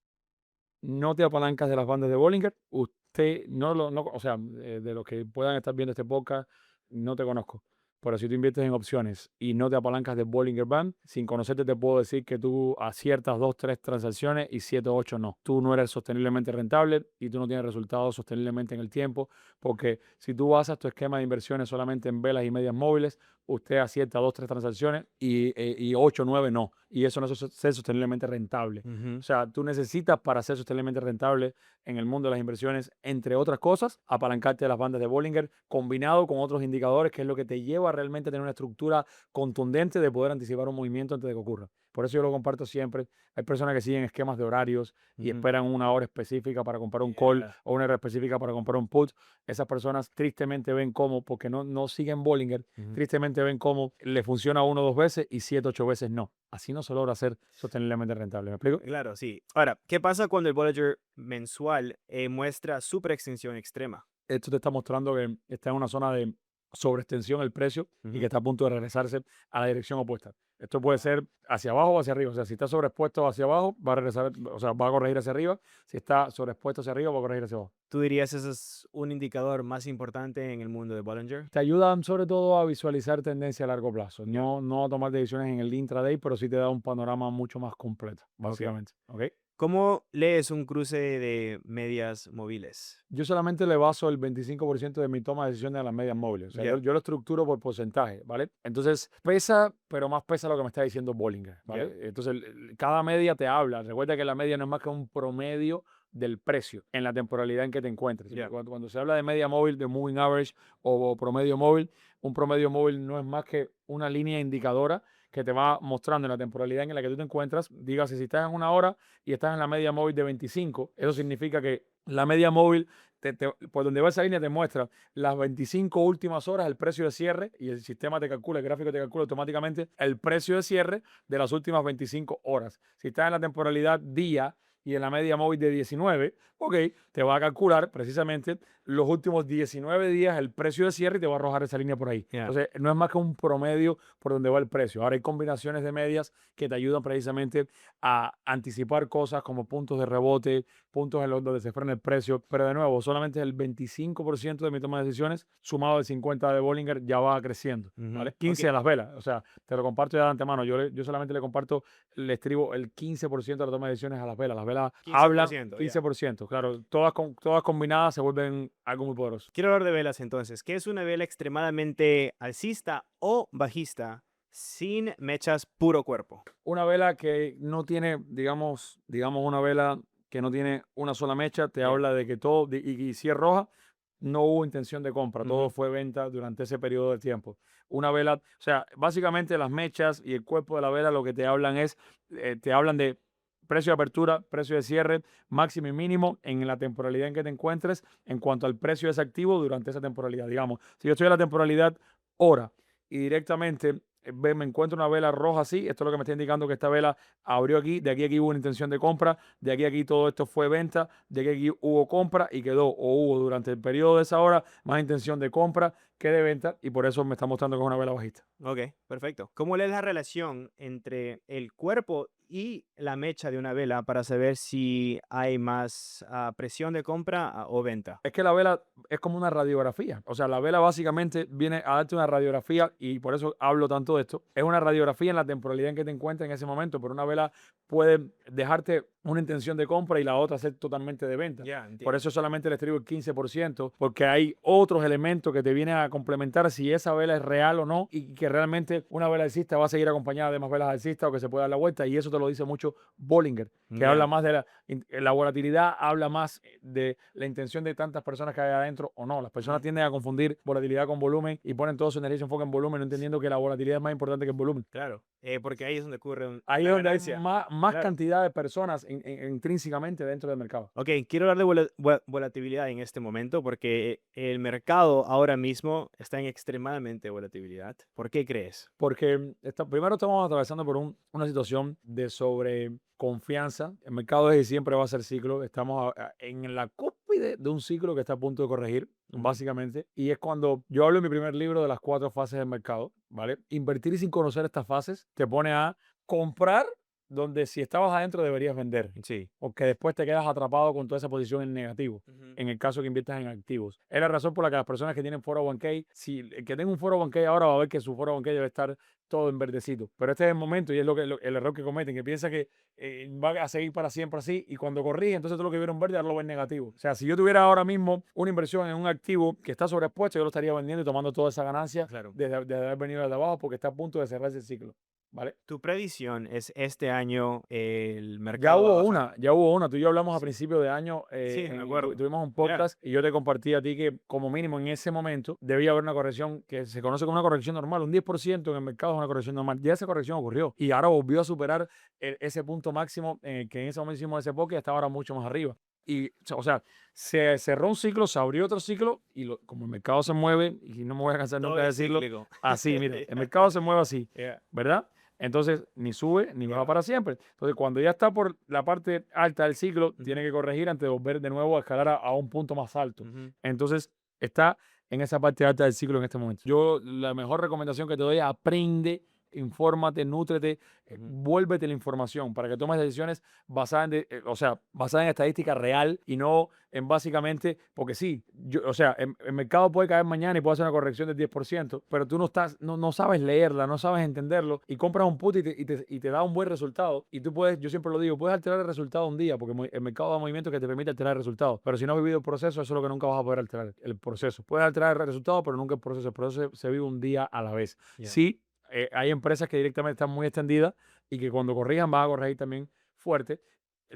Speaker 2: no te apalancas de las bandas de Bollinger, usted no lo, no, o sea, de los que puedan estar viendo este podcast, no te conozco. Pero si tú inviertes en opciones y no te apalancas de Bollinger Band, sin conocerte te puedo decir que tú aciertas 2, 3 transacciones y 7, 8 no. Tú no eres sosteniblemente rentable y tú no tienes resultados sosteniblemente en el tiempo, porque si tú basas tu esquema de inversiones solamente en velas y medias móviles, usted acierta 2, 3 transacciones y 8, 9 no. Y eso no es ser sosteniblemente rentable. O sea, tú necesitas para ser sosteniblemente rentable en el mundo de las inversiones, entre otras cosas, apalancarte de las bandas de Bollinger combinado con otros indicadores, que es lo que te lleva a realmente tener una estructura contundente de poder anticipar un movimiento antes de que ocurra. Por eso yo lo comparto siempre. Hay personas que siguen esquemas de horarios y esperan una hora específica para comprar un call
Speaker 1: Yeah.
Speaker 2: o una hora específica para comprar un put. Esas personas tristemente ven cómo, porque no siguen Bollinger, tristemente ven cómo le funciona 1 o 2 veces y 7, 8 veces no. Así no se logra ser sosteniblemente rentable. ¿Me explico?
Speaker 1: Claro, sí. Ahora, ¿qué pasa cuando el Bollinger mensual muestra superextensión extrema?
Speaker 2: Esto te está mostrando que está en una zona de sobreextensión el precio y que está a punto de regresarse a la dirección opuesta. Esto puede ser hacia abajo o hacia arriba. O sea, si está sobreexpuesto hacia abajo, va a regresar, o sea, va a corregir hacia arriba. Si está sobreexpuesto hacia arriba, va a corregir hacia abajo.
Speaker 1: ¿Tú dirías ese es un indicador más importante en el mundo de Bollinger?
Speaker 2: Te ayudan sobre todo a visualizar tendencia a largo plazo.
Speaker 1: Ya.
Speaker 2: No a tomar decisiones en el intraday, pero sí te da un panorama mucho más completo,
Speaker 1: Ok.
Speaker 2: básicamente. ¿Ok?
Speaker 1: ¿Cómo lees un cruce de medias móviles?
Speaker 2: Yo solamente le baso el 25% de mi toma de decisiones a las medias móviles. O sea,
Speaker 1: Ya.
Speaker 2: yo lo estructuro por porcentaje, ¿vale? Entonces, pesa, pero más pesa lo que me está diciendo Bollinger, ¿vale?
Speaker 1: Ya.
Speaker 2: Entonces, cada media te habla. Recuerda que la media no es más que un promedio del precio en la temporalidad en que te encuentres.
Speaker 1: Ya.
Speaker 2: Cuando se habla de media móvil, de moving average o promedio móvil, un promedio móvil no es más que una línea indicadora que te va mostrando en la temporalidad en la que tú te encuentras. Dígase, si estás en una hora y estás en la media móvil de 25, eso significa que la media móvil, por donde va esa línea, te muestra las 25 últimas horas, el precio de cierre, y el sistema te calcula, el gráfico te calcula automáticamente el precio de cierre de las últimas 25 horas. Si estás en la temporalidad día y en la media móvil de 19, ok, te va a calcular precisamente los últimos 19 días el precio de cierre y te va a arrojar esa línea por ahí.
Speaker 1: Ya.
Speaker 2: Entonces, no es más que un promedio por donde va el precio. Ahora hay combinaciones de medias que te ayudan precisamente a anticipar cosas como puntos de rebote, puntos en los donde se frena el precio, pero de nuevo, solamente el 25% de mi toma de decisiones, sumado al 50% de Bollinger, ya va creciendo, ¿vale? 15
Speaker 1: Ok.
Speaker 2: a las velas, o sea, te lo comparto ya de antemano, yo solamente le comparto, le estribo el 15% de la toma de decisiones a las velas hablan
Speaker 1: 15%, ya.
Speaker 2: 15%, claro, todas combinadas se vuelven algo muy poderoso.
Speaker 1: Quiero hablar de velas entonces. ¿Qué es una vela extremadamente alcista o bajista sin mechas puro cuerpo?
Speaker 2: Una vela que no tiene, digamos una vela que no tiene una sola mecha, te
Speaker 1: Ya.
Speaker 2: habla de que todo, y si es roja, no hubo intención de compra, todo
Speaker 1: Ujú.
Speaker 2: fue venta durante ese periodo de tiempo. Una vela, o sea, básicamente las mechas y el cuerpo de la vela lo que te hablan es, te hablan de precio de apertura, precio de cierre, máximo y mínimo en la temporalidad en que te encuentres en cuanto al precio de ese activo durante esa temporalidad. Digamos, si yo estoy en la temporalidad hora y directamente me encuentro una vela roja así, esto es lo que me está indicando que esta vela abrió aquí, de aquí a aquí hubo una intención de compra, de aquí a aquí todo esto fue venta, de aquí a aquí hubo compra y quedó o hubo durante el periodo de esa hora más intención de compra que de venta y por eso me está mostrando que es una vela bajista.
Speaker 1: Ok, perfecto. ¿Cómo lees la relación entre el cuerpo y la mecha de una vela para saber si hay más presión de compra o venta?
Speaker 2: Es que la vela es como una radiografía. O sea, la vela básicamente viene a darte una radiografía y por eso hablo tanto de esto. Es una radiografía en la temporalidad en que te encuentras en ese momento, pero una vela puede dejarte una intención de compra y la otra ser totalmente de venta.
Speaker 1: Ya,
Speaker 2: Por
Speaker 1: entiendo.
Speaker 2: eso solamente le escribo el 15%, porque hay otros elementos que te vienen a complementar si esa vela es real o no y que realmente una vela alcista va a seguir acompañada de más velas alcistas o que se puede dar la vuelta y eso te lo dice mucho Bollinger, que habla
Speaker 1: Ya.
Speaker 2: más de la volatilidad, habla más de la intención de tantas personas que hay adentro o no. Las personas tienden a confundir volatilidad con volumen y ponen toda su energía y se enfocan en volumen, no entendiendo que la volatilidad es más importante que el volumen.
Speaker 1: Claro, porque ahí es donde ocurre
Speaker 2: Ahí
Speaker 1: la
Speaker 2: es donde hay
Speaker 1: ganancia.
Speaker 2: más
Speaker 1: Claro.
Speaker 2: cantidad de personas intrínsecamente dentro del mercado.
Speaker 1: Ok, quiero hablar de volatilidad en este momento porque el mercado ahora mismo está en extremadamente volatilidad. ¿Por qué crees?
Speaker 2: Porque primero estamos atravesando por una situación de sobreconfianza. El mercado es y siempre va a ser ciclo. Estamos en la cúspide de un ciclo que está a punto de corregir, básicamente. Y es cuando yo hablo en mi primer libro de las 4 fases del mercado, ¿vale? Invertir sin conocer estas fases te pone a comprar donde si estabas adentro deberías vender,
Speaker 1: Sí.
Speaker 2: porque después te quedas atrapado con toda esa posición en negativo, en el caso que inviertas en activos. Es la razón por la que las personas que tienen 401k, si el que tenga un 401k ahora va a ver que su 401k debe estar todo en verdecito. Pero este es el momento y es el error que cometen, que piensa que va a seguir para siempre así y cuando corrige, entonces todo lo que vieron verde ahora lo ven negativo. O sea, si yo tuviera ahora mismo una inversión en un activo que está sobreexpuesto, yo lo estaría vendiendo y tomando toda esa ganancia
Speaker 1: Claro.
Speaker 2: de haber venido de abajo porque está a punto de cerrar ese ciclo. ¿Vale?
Speaker 1: Tu predicción es este año el
Speaker 2: Ya
Speaker 1: mercado va a
Speaker 2: hubo
Speaker 1: bajar.
Speaker 2: una, ya hubo una. Tú y yo hablamos a
Speaker 1: Sí.
Speaker 2: principio de año,
Speaker 1: Sí, me acuerdo.
Speaker 2: tuvimos un
Speaker 1: Yeah.
Speaker 2: podcast y yo te compartí a ti que como mínimo en ese momento debía haber una corrección que se conoce como una corrección normal. Un 10% en el mercado es una corrección normal. Ya esa corrección ocurrió y ahora volvió a superar ese punto máximo en el que en ese momento hicimos ese podcast y está ahora mucho más arriba. Y, o sea, se cerró un ciclo, se abrió otro ciclo y como el mercado se mueve, y no me voy a cansar
Speaker 1: Todo
Speaker 2: nunca de
Speaker 1: es
Speaker 2: decirlo,
Speaker 1: cíclico.
Speaker 2: así, mira, el mercado se mueve así,
Speaker 1: Yeah.
Speaker 2: ¿verdad? Entonces, ni sube ni baja
Speaker 1: Yeah.
Speaker 2: para siempre. Entonces, cuando ya está por la parte alta del ciclo,
Speaker 1: Ujú.
Speaker 2: tiene que corregir antes de volver de nuevo a escalar a un punto más alto.
Speaker 1: Ujú.
Speaker 2: Entonces, está en esa parte alta del ciclo en este momento. Yo, la mejor recomendación que te doy es aprende, infórmate, nútrete,
Speaker 1: Ujú.
Speaker 2: vuélvete la información para que tomes decisiones basadas basadas en estadística real y no en básicamente, porque sí, o sea, el mercado puede caer mañana y puede hacer una corrección del 10%, pero tú no sabes leerla, no sabes entenderlo y compras un put y te da un buen resultado y tú puedes, yo siempre lo digo, puedes alterar el resultado un día porque el mercado da movimientos que te permite alterar el resultado, pero si no has vivido el proceso, eso es lo que nunca vas a poder alterar, el proceso. Puedes alterar el resultado, pero nunca el proceso se vive un día a la vez.
Speaker 1: Yeah.
Speaker 2: Sí, hay empresas que directamente están muy extendidas y que cuando corrijan van a corregir también fuerte.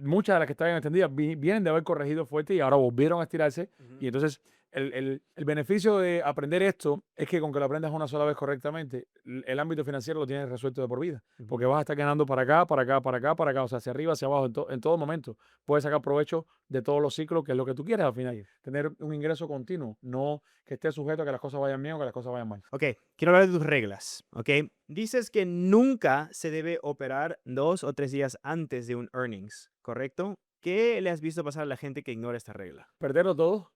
Speaker 2: Muchas de las que estaban extendidas vienen de haber corregido fuerte y ahora volvieron a estirarse.
Speaker 1: Ujú.
Speaker 2: Y entonces el beneficio de aprender esto es que con que lo aprendas una sola vez correctamente, el ámbito financiero lo tienes resuelto de por vida. Porque
Speaker 1: Ujú.
Speaker 2: vas a estar ganando para acá, para acá, para acá, para acá, o sea, hacia arriba, hacia abajo, en todo momento. Puedes sacar provecho de todos los ciclos, que es lo que tú quieres al final. Tener un ingreso continuo, no que estés sujeto a que las cosas vayan bien o que las cosas vayan mal.
Speaker 1: Ok, quiero hablar de tus reglas, ¿ok? Dices que nunca se debe operar 2 o 3 días antes de un earnings, ¿correcto? ¿Qué le has visto pasar a la gente que ignora esta regla?
Speaker 2: Perderlo todo.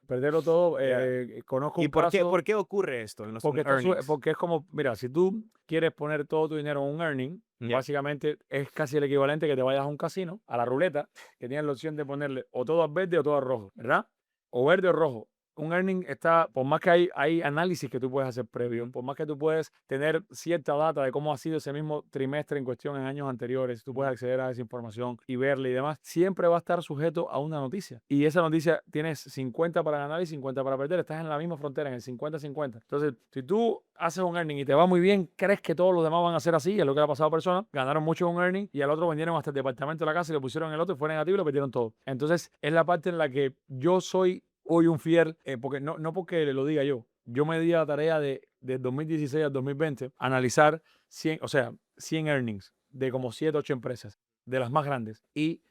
Speaker 2: Perderlo todo.
Speaker 1: Yeah.
Speaker 2: Conozco
Speaker 1: ¿Y
Speaker 2: un caso.
Speaker 1: por qué ocurre esto en los
Speaker 2: Porque,
Speaker 1: earnings?
Speaker 2: porque es como, mira, si tú quieres poner todo tu dinero en un earning,
Speaker 1: Yeah.
Speaker 2: básicamente es casi el equivalente que te vayas a un casino, a la ruleta, que tienes la opción de ponerle o todo a verde o todo a rojo, ¿verdad? O verde o rojo. Un earning está, por más que hay análisis que tú puedes hacer previo, por más que tú puedes tener cierta data de cómo ha sido ese mismo trimestre en cuestión en años anteriores, tú puedes acceder a esa información y verla y demás, siempre va a estar sujeto a una noticia. Y esa noticia tienes 50 para ganar y 50 para perder, estás en la misma frontera, en el 50-50. Entonces, si tú haces un earning y te va muy bien, crees que todos los demás van a hacer así, es lo que le ha pasado a personas, ganaron mucho en un earning y al otro vendieron hasta el departamento de la casa y lo pusieron en el otro y fue negativo y lo perdieron todo. Entonces, es la parte en la que yo soy hoy un fiel, porque no porque lo diga yo me di a la tarea de 2016 al 2020 analizar 100 earnings de como 7, 8 empresas, de las más grandes, y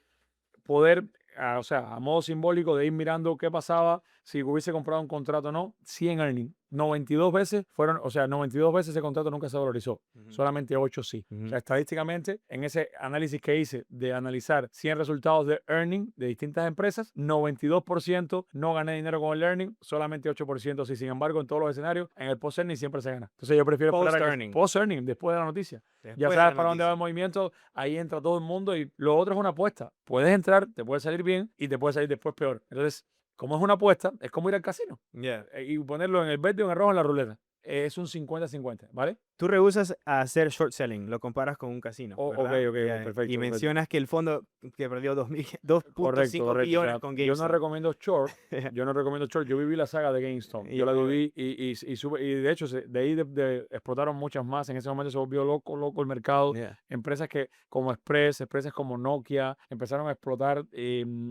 Speaker 2: poder, a modo simbólico de ir mirando qué pasaba si hubiese comprado un contrato o no, 100 earnings. 92 veces 92 veces ese contrato nunca se valorizó,
Speaker 1: Ujú.
Speaker 2: solamente 8 sí. O
Speaker 1: Ujú.
Speaker 2: sea, estadísticamente, en ese análisis que hice de analizar 100 resultados de earning de distintas empresas, 92% no gané dinero con el earning, solamente 8% sí. Sin embargo, en todos los escenarios, en el post-earning siempre se gana. Entonces yo prefiero esperar a que
Speaker 1: Post-earning.
Speaker 2: post-earning, después de la noticia. Ya
Speaker 1: Después de
Speaker 2: sabes
Speaker 1: la
Speaker 2: para dónde va el
Speaker 1: noticia.
Speaker 2: movimiento, ahí entra todo el mundo y lo otro es una apuesta. Puedes entrar, te puede salir bien y te puede salir después peor. Entonces, como es una apuesta, es como ir al casino
Speaker 1: Yeah.
Speaker 2: y ponerlo en el verde o en el rojo en la ruleta. Es un 50-50, ¿vale?
Speaker 1: Tú rehusas a hacer short selling, lo comparas con un casino,
Speaker 2: Ok,
Speaker 1: ¿verdad?
Speaker 2: ok,
Speaker 1: Yeah. Y
Speaker 2: perfecto.
Speaker 1: mencionas que el fondo que perdió
Speaker 2: Correcto,
Speaker 1: 2.5
Speaker 2: correcto. O
Speaker 1: billones
Speaker 2: sea,
Speaker 1: con
Speaker 2: yo no
Speaker 1: GameStop.
Speaker 2: recomiendo short. Yo no recomiendo short. Yo viví la saga de GameStop. Yo la
Speaker 1: Yeah.
Speaker 2: viví y de hecho de ahí explotaron muchas más. En ese momento se volvió loco el mercado.
Speaker 1: Yeah.
Speaker 2: Empresas como Express, empresas como Nokia, empezaron a explotar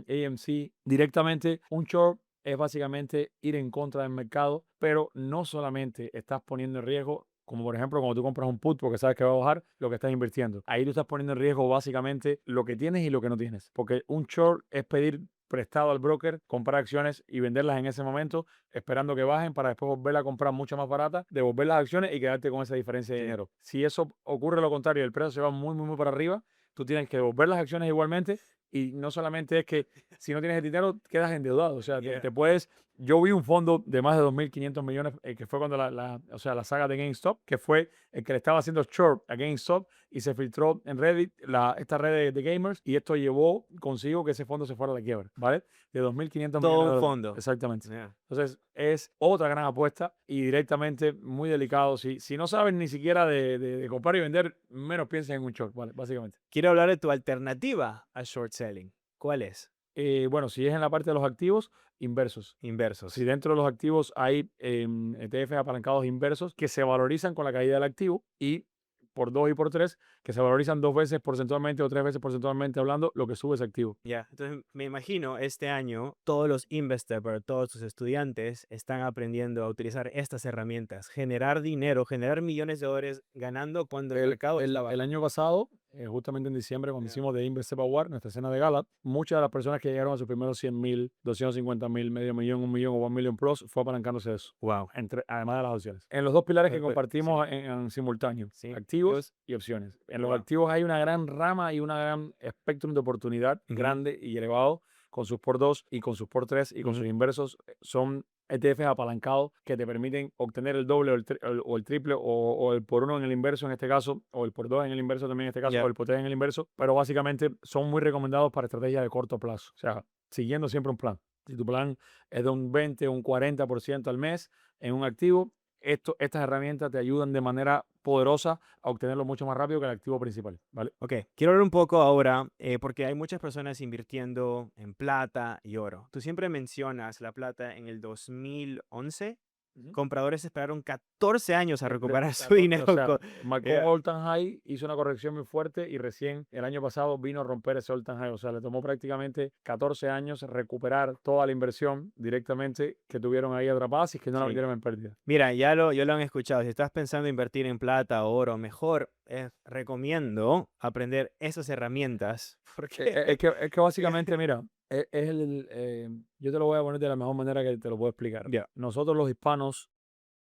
Speaker 2: AMC directamente. Un short es básicamente ir en contra del mercado, pero no solamente estás poniendo en riesgo, como por ejemplo cuando tú compras un put porque sabes que va a bajar lo que estás invirtiendo. Ahí tú estás poniendo en riesgo básicamente lo que tienes y lo que no tienes. Porque un short es pedir prestado al broker, comprar acciones y venderlas en ese momento, esperando que bajen para después volverla a comprar mucho más barata, devolver las acciones y quedarte con esa diferencia de
Speaker 1: Sí.
Speaker 2: dinero. Si eso ocurre lo contrario, el precio se va muy para arriba, tú tienes que devolver las acciones igualmente y no solamente es que si no tienes el dinero quedas endeudado, o sea,
Speaker 1: Yeah.
Speaker 2: te puedes, yo vi un fondo de más de 2.500 millones que fue cuando o sea, la saga de GameStop, que fue el que le estaba haciendo short a GameStop y se filtró en Reddit, esta red de gamers, y esto llevó consigo que ese fondo se fuera a la quiebra, ¿vale? De 2.500 millones
Speaker 1: Todo
Speaker 2: de
Speaker 1: un
Speaker 2: dólares.
Speaker 1: fondo.
Speaker 2: Exactamente.
Speaker 1: Yeah.
Speaker 2: Entonces, es otra gran apuesta y directamente muy delicado. Si no sabes ni siquiera de comprar y vender, menos pienses en un short, ¿vale? Básicamente.
Speaker 1: Quiero hablar de tu alternativa a short selling. ¿Cuál es?
Speaker 2: Bueno, si es en la parte de los activos, inversos. Si
Speaker 1: Inversos.
Speaker 2: dentro de los activos hay ETFs apalancados inversos que se valorizan con la caída del activo y por 2 y por 3 que se valorizan 2 veces porcentualmente o 3 veces porcentualmente hablando lo que sube ese activo.
Speaker 1: Ya, entonces me imagino este año todos los investors, todos tus estudiantes están aprendiendo a utilizar estas herramientas, generar dinero, generar millones de dólares ganando cuando el mercado está
Speaker 2: El
Speaker 1: bajo.
Speaker 2: año pasado, justamente en diciembre, cuando
Speaker 1: Yeah.
Speaker 2: hicimos The Invest Award, nuestra cena de gala, muchas de las personas que llegaron a sus primeros 100.000, 250.000, medio millón, 1 millón o 1 million plus, fue apalancándose de eso.
Speaker 1: Wow.
Speaker 2: Además de las opciones. En los dos pilares que
Speaker 1: Sí,
Speaker 2: compartimos en simultáneo,
Speaker 1: sí.
Speaker 2: activos y opciones. En los
Speaker 1: Wow.
Speaker 2: activos hay una gran rama y una gran espectro de oportunidad
Speaker 1: Ujú.
Speaker 2: grande y elevado con sus por 2 y con sus por 3 y con sus
Speaker 1: Ujú.
Speaker 2: inversos. Son ETFs apalancados que te permiten obtener el doble o el triple o el por 1 en el inverso en este caso, o el por 2 en el inverso también en este caso,
Speaker 1: Ya.
Speaker 2: o el por 3 en el inverso, pero básicamente son muy recomendados para estrategias de corto plazo. O sea, siguiendo siempre un plan. Si tu plan es de un 20 o un 40% al mes en un activo, estas herramientas te ayudan de manera poderosa a obtenerlo mucho más rápido que el activo principal, ¿vale?
Speaker 1: Ok, quiero hablar un poco ahora, porque hay muchas personas invirtiendo en plata y oro. Tú siempre mencionas la plata en el 2011.
Speaker 2: Ujú.
Speaker 1: Compradores esperaron 14 años a recuperar su
Speaker 2: 14, o
Speaker 1: dinero.
Speaker 2: sea, marcó un
Speaker 1: Yeah.
Speaker 2: all-time high, hizo una corrección muy fuerte y recién el año pasado vino a romper ese all-time high. O sea, le tomó prácticamente 14 años recuperar toda la inversión directamente que tuvieron ahí atrapadas y que no la
Speaker 1: Sí.
Speaker 2: vendieron en pérdida.
Speaker 1: Mira, ya lo han escuchado. Si estás pensando en invertir en plata o oro, mejor recomiendo aprender esas herramientas. Porque
Speaker 2: Es que básicamente, mira, yo te lo voy a poner de la mejor manera que te lo puedo explicar.
Speaker 1: ya.
Speaker 2: Nosotros los hispanos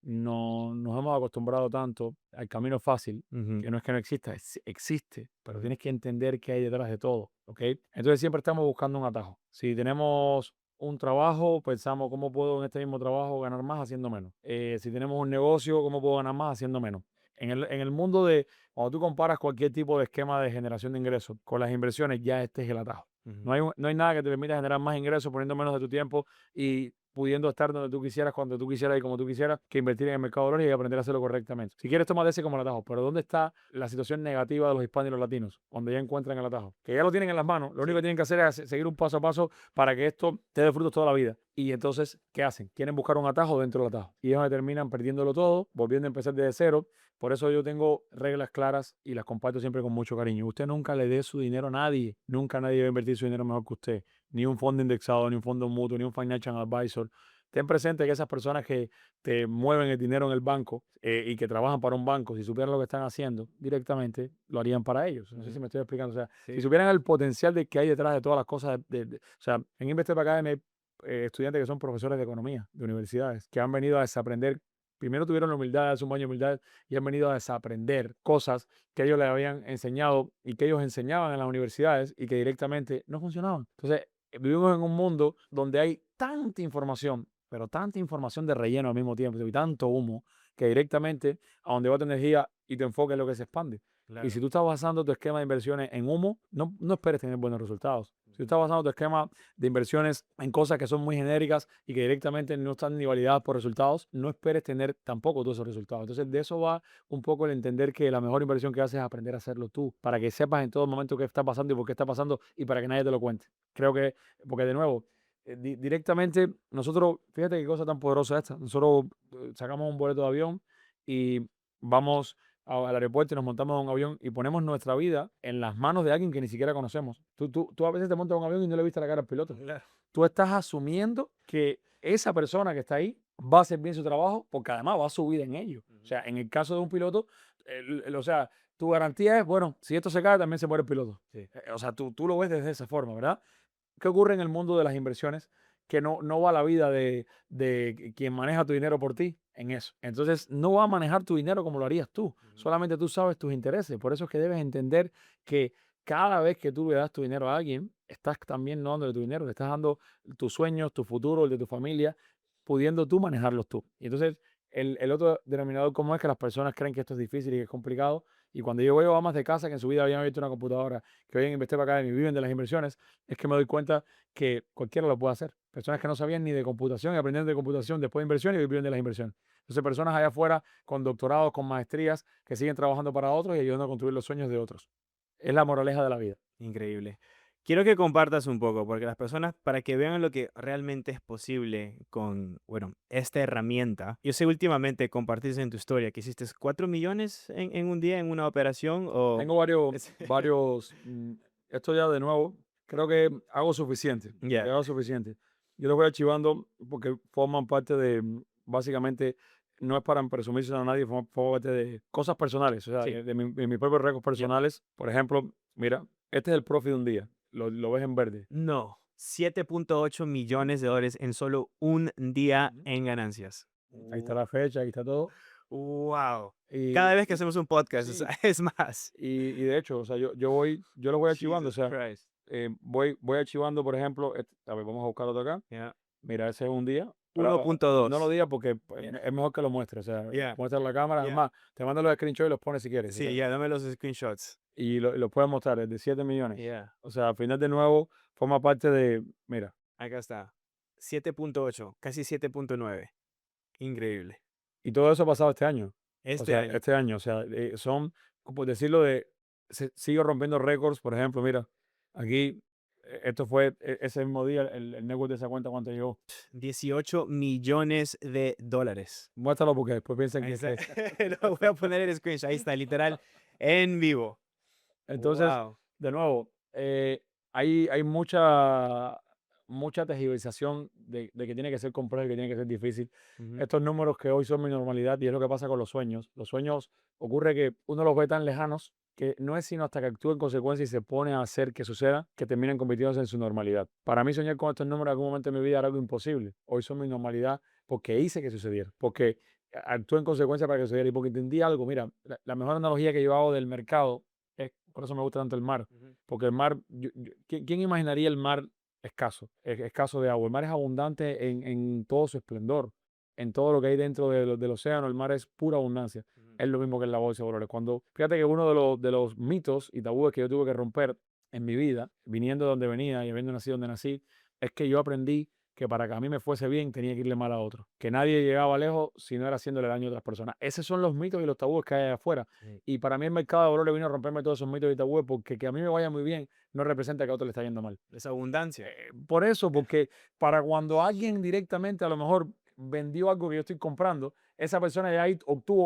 Speaker 2: no nos hemos acostumbrado tanto al camino fácil,
Speaker 1: Ujú.
Speaker 2: que no exista, existe, pero tienes que entender qué hay detrás de todo, ¿ok? Entonces siempre estamos buscando un atajo. Si tenemos un trabajo, pensamos cómo puedo en este mismo trabajo ganar más haciendo menos. Si tenemos un negocio, cómo puedo ganar más haciendo menos. En el mundo de, cuando tú comparas cualquier tipo de esquema de generación de ingresos con las inversiones, ya este es el atajo.
Speaker 1: Ujú.
Speaker 2: No hay nada que te permita generar más ingresos poniendo menos de tu tiempo y pudiendo estar donde tú quisieras, cuando tú quisieras y como tú quisieras, que invertir en el mercado de valores y aprender a hacerlo correctamente. Si quieres, tomar ese como el atajo. Pero ¿dónde está la situación negativa de los hispanos y los latinos? Donde ya encuentran el atajo. Que ya lo tienen en las manos. Lo único que tienen que hacer es seguir un paso a paso para que esto te dé frutos toda la vida. Y entonces, ¿qué hacen? Quieren buscar un atajo dentro del atajo. Y ellos terminan perdiéndolo todo, volviendo a empezar desde cero. Por eso yo tengo reglas claras y las comparto siempre con mucho cariño. Usted nunca le dé su dinero a nadie. Nunca nadie va a invertir su dinero mejor que usted. Ni un fondo indexado, ni un fondo mutuo, ni un financial advisor. Ten presente que esas personas que te mueven el dinero en el banco y que trabajan para un banco, si supieran lo que están haciendo directamente, lo harían para ellos. No sé si
Speaker 1: Ujú.
Speaker 2: me estoy explicando. O sea,
Speaker 1: Sí.
Speaker 2: si supieran el potencial de que hay detrás de todas las cosas. O sea, en Investec Academy hay estudiantes que son profesores de economía de universidades que han venido a desaprender. Primero tuvieron la humildad, hace un baño de humildad, y han venido a desaprender cosas que ellos les habían enseñado y que ellos enseñaban en las universidades y que directamente no funcionaban. Entonces, vivimos en un mundo donde hay tanta información, pero tanta información de relleno al mismo tiempo y tanto humo que directamente a donde va tu energía y tu enfoque es lo que se expande. Y si
Speaker 1: Claro.
Speaker 2: tú estás basando tu esquema de inversiones en humo, no esperes tener buenos resultados. Si tú estás basando tu esquema de inversiones en cosas que son muy genéricas y que directamente no están ni validadas por resultados, no esperes tener tampoco todos esos resultados. Entonces, de eso va un poco el entender que la mejor inversión que haces es aprender a hacerlo tú, para que sepas en todo momento qué está pasando y por qué está pasando y para que nadie te lo cuente. Creo que, porque de nuevo, directamente nosotros, fíjate qué cosa tan poderosa esta, nosotros sacamos un boleto de avión y vamos al aeropuerto y nos montamos en un avión y ponemos nuestra vida en las manos de alguien que ni siquiera conocemos. Tú a veces te montas en un avión y no le viste la cara al piloto.
Speaker 1: Claro.
Speaker 2: Tú estás asumiendo que esa persona que está ahí va a hacer bien su trabajo porque además va a su vida en ello. O sea, en el caso de un piloto, o sea, tu garantía es, bueno, si esto se cae, también se muere el piloto.
Speaker 1: Sí.
Speaker 2: O sea, tú lo ves desde esa forma, ¿verdad? ¿Qué ocurre en el mundo de las inversiones? Que no va la vida de quien maneja tu dinero por ti en eso. Entonces, no va a manejar tu dinero como lo harías tú.
Speaker 1: Ujú.
Speaker 2: Solamente tú sabes tus intereses. Por eso es que debes entender que cada vez que tú le das tu dinero a alguien, estás también no dándole tu dinero, le estás dando tus sueños, tu futuro, el de tu familia, pudiendo tú manejarlos tú. Y entonces, el otro denominador común es que las personas creen que esto es difícil y que es complicado. Y cuando yo veo amas de casa que en su vida habían abierto una computadora, que hoy en Investor Academy viven de las inversiones, es que me doy cuenta que cualquiera lo puede hacer. Personas que no sabían ni de computación y aprendieron de computación después de inversión y hoy viven de las inversiones. Entonces, personas allá afuera con doctorados, con maestrías, que siguen trabajando para otros y ayudando a construir los sueños de otros. Es la moraleja de la vida.
Speaker 1: Increíble. Quiero que compartas un poco, porque las personas, para que vean lo que realmente es posible con, bueno, esta herramienta. Yo sé últimamente compartiste en tu historia que hiciste 4 millones en un día en una operación o...
Speaker 2: Tengo esto ya de nuevo, creo que hago suficiente,
Speaker 1: Ya,
Speaker 2: hago suficiente. Yo los voy archivando porque forman parte de, básicamente, no es para presumírselo a nadie, forma parte de cosas personales, o sea,
Speaker 1: sí.
Speaker 2: de mis propios récords
Speaker 1: Ya.
Speaker 2: personales. Por ejemplo, mira, este es el profit de un día, lo ves en verde.
Speaker 1: No, 7.8 millones de dólares en solo un día
Speaker 2: Ujú.
Speaker 1: en ganancias.
Speaker 2: Ahí está la fecha, ahí está todo.
Speaker 1: Wow.
Speaker 2: Y,
Speaker 1: Cada vez que
Speaker 2: y
Speaker 1: hacemos un podcast, o sea,
Speaker 2: sí,
Speaker 1: es más.
Speaker 2: y de hecho, o sea, yo lo voy archivando, o
Speaker 1: Jesus
Speaker 2: sea,
Speaker 1: Christ.
Speaker 2: voy archivando, por ejemplo, a ver, vamos a buscar otro acá.
Speaker 1: Ya.
Speaker 2: Mira, ese es un día. Ahora, no lo
Speaker 1: 1.2.
Speaker 2: digas porque pues,
Speaker 1: Ya.
Speaker 2: es mejor que lo muestres. O sea,
Speaker 1: Ya.
Speaker 2: muestra la cámara. Es
Speaker 1: Ya.
Speaker 2: más, te mando los screenshots y los pones si quieres. O
Speaker 1: Sí,
Speaker 2: sea,
Speaker 1: ya, dame los screenshots.
Speaker 2: y lo puedes mostrar, es de 7 millones.
Speaker 1: Ya.
Speaker 2: O sea, al final de nuevo, forma parte de. Mira,
Speaker 1: Acá está. 7.8, casi 7.9. Increíble.
Speaker 2: y todo eso ha pasado este año. O
Speaker 1: Este
Speaker 2: sea,
Speaker 1: año.
Speaker 2: este año. O sea, son, por decirlo de. Sigo rompiendo récords. Por ejemplo, mira, aquí, esto fue ese mismo día, el network de esa cuenta, ¿cuánto llegó?
Speaker 1: 18 millones de dólares.
Speaker 2: Muéstralo porque después piensan
Speaker 1: Ahí
Speaker 2: que,
Speaker 1: está.
Speaker 2: que
Speaker 1: Lo voy a poner el screenshot. Ahí está, literal, en vivo.
Speaker 2: Entonces,
Speaker 1: Wow.
Speaker 2: de nuevo, hay mucha tergiversación de que tiene que ser complejo y que tiene que ser difícil.
Speaker 1: Ujú,
Speaker 2: Estos números que hoy son mi normalidad y es lo que pasa con los sueños. Los sueños ocurre que uno los ve tan lejanos que no es sino hasta que actúa en consecuencia y se pone a hacer que suceda que terminan convirtiéndose en su normalidad. Para mí soñar con estos números en algún momento de mi vida era algo imposible. Hoy son mi normalidad porque hice que sucediera, porque actué en consecuencia para que sucediera y porque entendí algo. Mira, la mejor analogía que yo hago del mercado por eso me gusta tanto el mar,
Speaker 1: ujú,
Speaker 2: porque el mar, ¿quién imaginaría el mar escaso, escaso de agua? El mar es abundante en todo su esplendor, en todo lo que hay dentro del océano, el mar es pura abundancia.
Speaker 1: ujú,
Speaker 2: Es lo mismo que en la bolsa de valores. Cuando, fíjate que uno de los mitos y tabúes que yo tuve que romper en mi vida, viniendo de donde venía y habiendo nacido donde nací, es que yo aprendí que para que a mí me fuese bien tenía que irle mal a otro, que nadie llegaba lejos si no era haciéndole daño a otras personas. Esos son los mitos y los tabúes que hay allá afuera.
Speaker 1: sí.
Speaker 2: Y para mí el mercado de valores vino a romperme todos esos mitos y tabúes porque que a mí me vaya muy bien no representa que a otro le está yendo mal.
Speaker 1: Es abundancia.
Speaker 2: Por eso, porque para cuando alguien directamente a lo mejor vendió algo que yo estoy comprando, esa persona ya ahí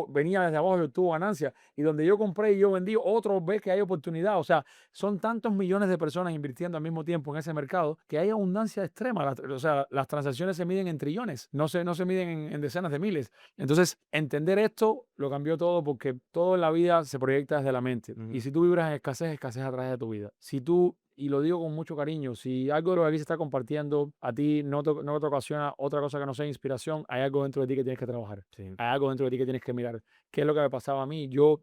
Speaker 2: venía desde abajo y obtuvo ganancia. Y donde yo compré y yo vendí, otro ve que hay oportunidad. O sea, son tantos millones de personas invirtiendo al mismo tiempo en ese mercado que hay abundancia extrema. O sea, las transacciones se miden en trillones, no se miden en decenas de miles. Entonces, entender esto lo cambió todo porque todo en la vida se proyecta desde la mente. Y
Speaker 1: Ujú,
Speaker 2: si tú vibras en escasez, escasez a través de tu vida. Si tú, y lo digo con mucho cariño, si algo de lo que aquí se está compartiendo a ti no te ocasiona otra cosa que no sea inspiración, hay algo dentro de ti que tienes que trabajar.
Speaker 1: sí.
Speaker 2: Hay algo dentro de ti que tienes que mirar. ¿Qué es lo que me pasaba a mí? Yo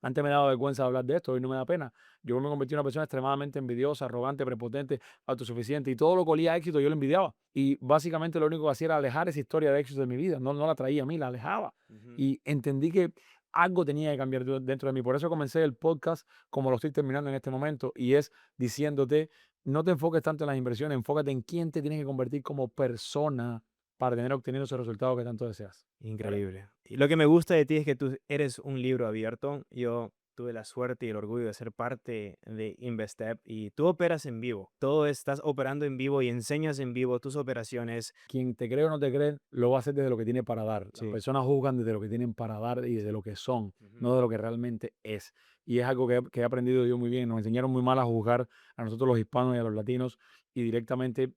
Speaker 2: antes me daba vergüenza hablar de esto, hoy no me da pena. Yo me convertí en una persona extremadamente envidiosa, arrogante, prepotente, autosuficiente y todo lo que olía a éxito yo lo envidiaba. Y básicamente lo único que hacía era alejar esa historia de éxito de mi vida. No la traía a mí, la alejaba.
Speaker 1: Ujú,
Speaker 2: Y entendí que algo tenía que cambiar dentro de mí. Por eso comencé el podcast como lo estoy terminando en este momento y es diciéndote, no te enfoques tanto en las inversiones, enfócate en quién te tienes que convertir como persona para tener obteniendo esos resultados que tanto deseas. ¿Vale?
Speaker 1: increíble. Y lo que me gusta de ti es que tú eres un libro abierto. Yo tuve la suerte y el orgullo de ser parte de InvestEP y tú operas en vivo. Todo estás operando en vivo y enseñas en vivo tus operaciones.
Speaker 2: Quien te cree o no te cree, lo va a hacer desde lo que tiene para dar. Las
Speaker 1: Sí.
Speaker 2: personas juzgan desde lo que tienen para dar y desde lo que son,
Speaker 1: Ujú,
Speaker 2: no de lo que realmente es. Y es algo que he aprendido yo muy bien. Nos enseñaron muy mal a juzgar a nosotros los hispanos y a los latinos y directamente,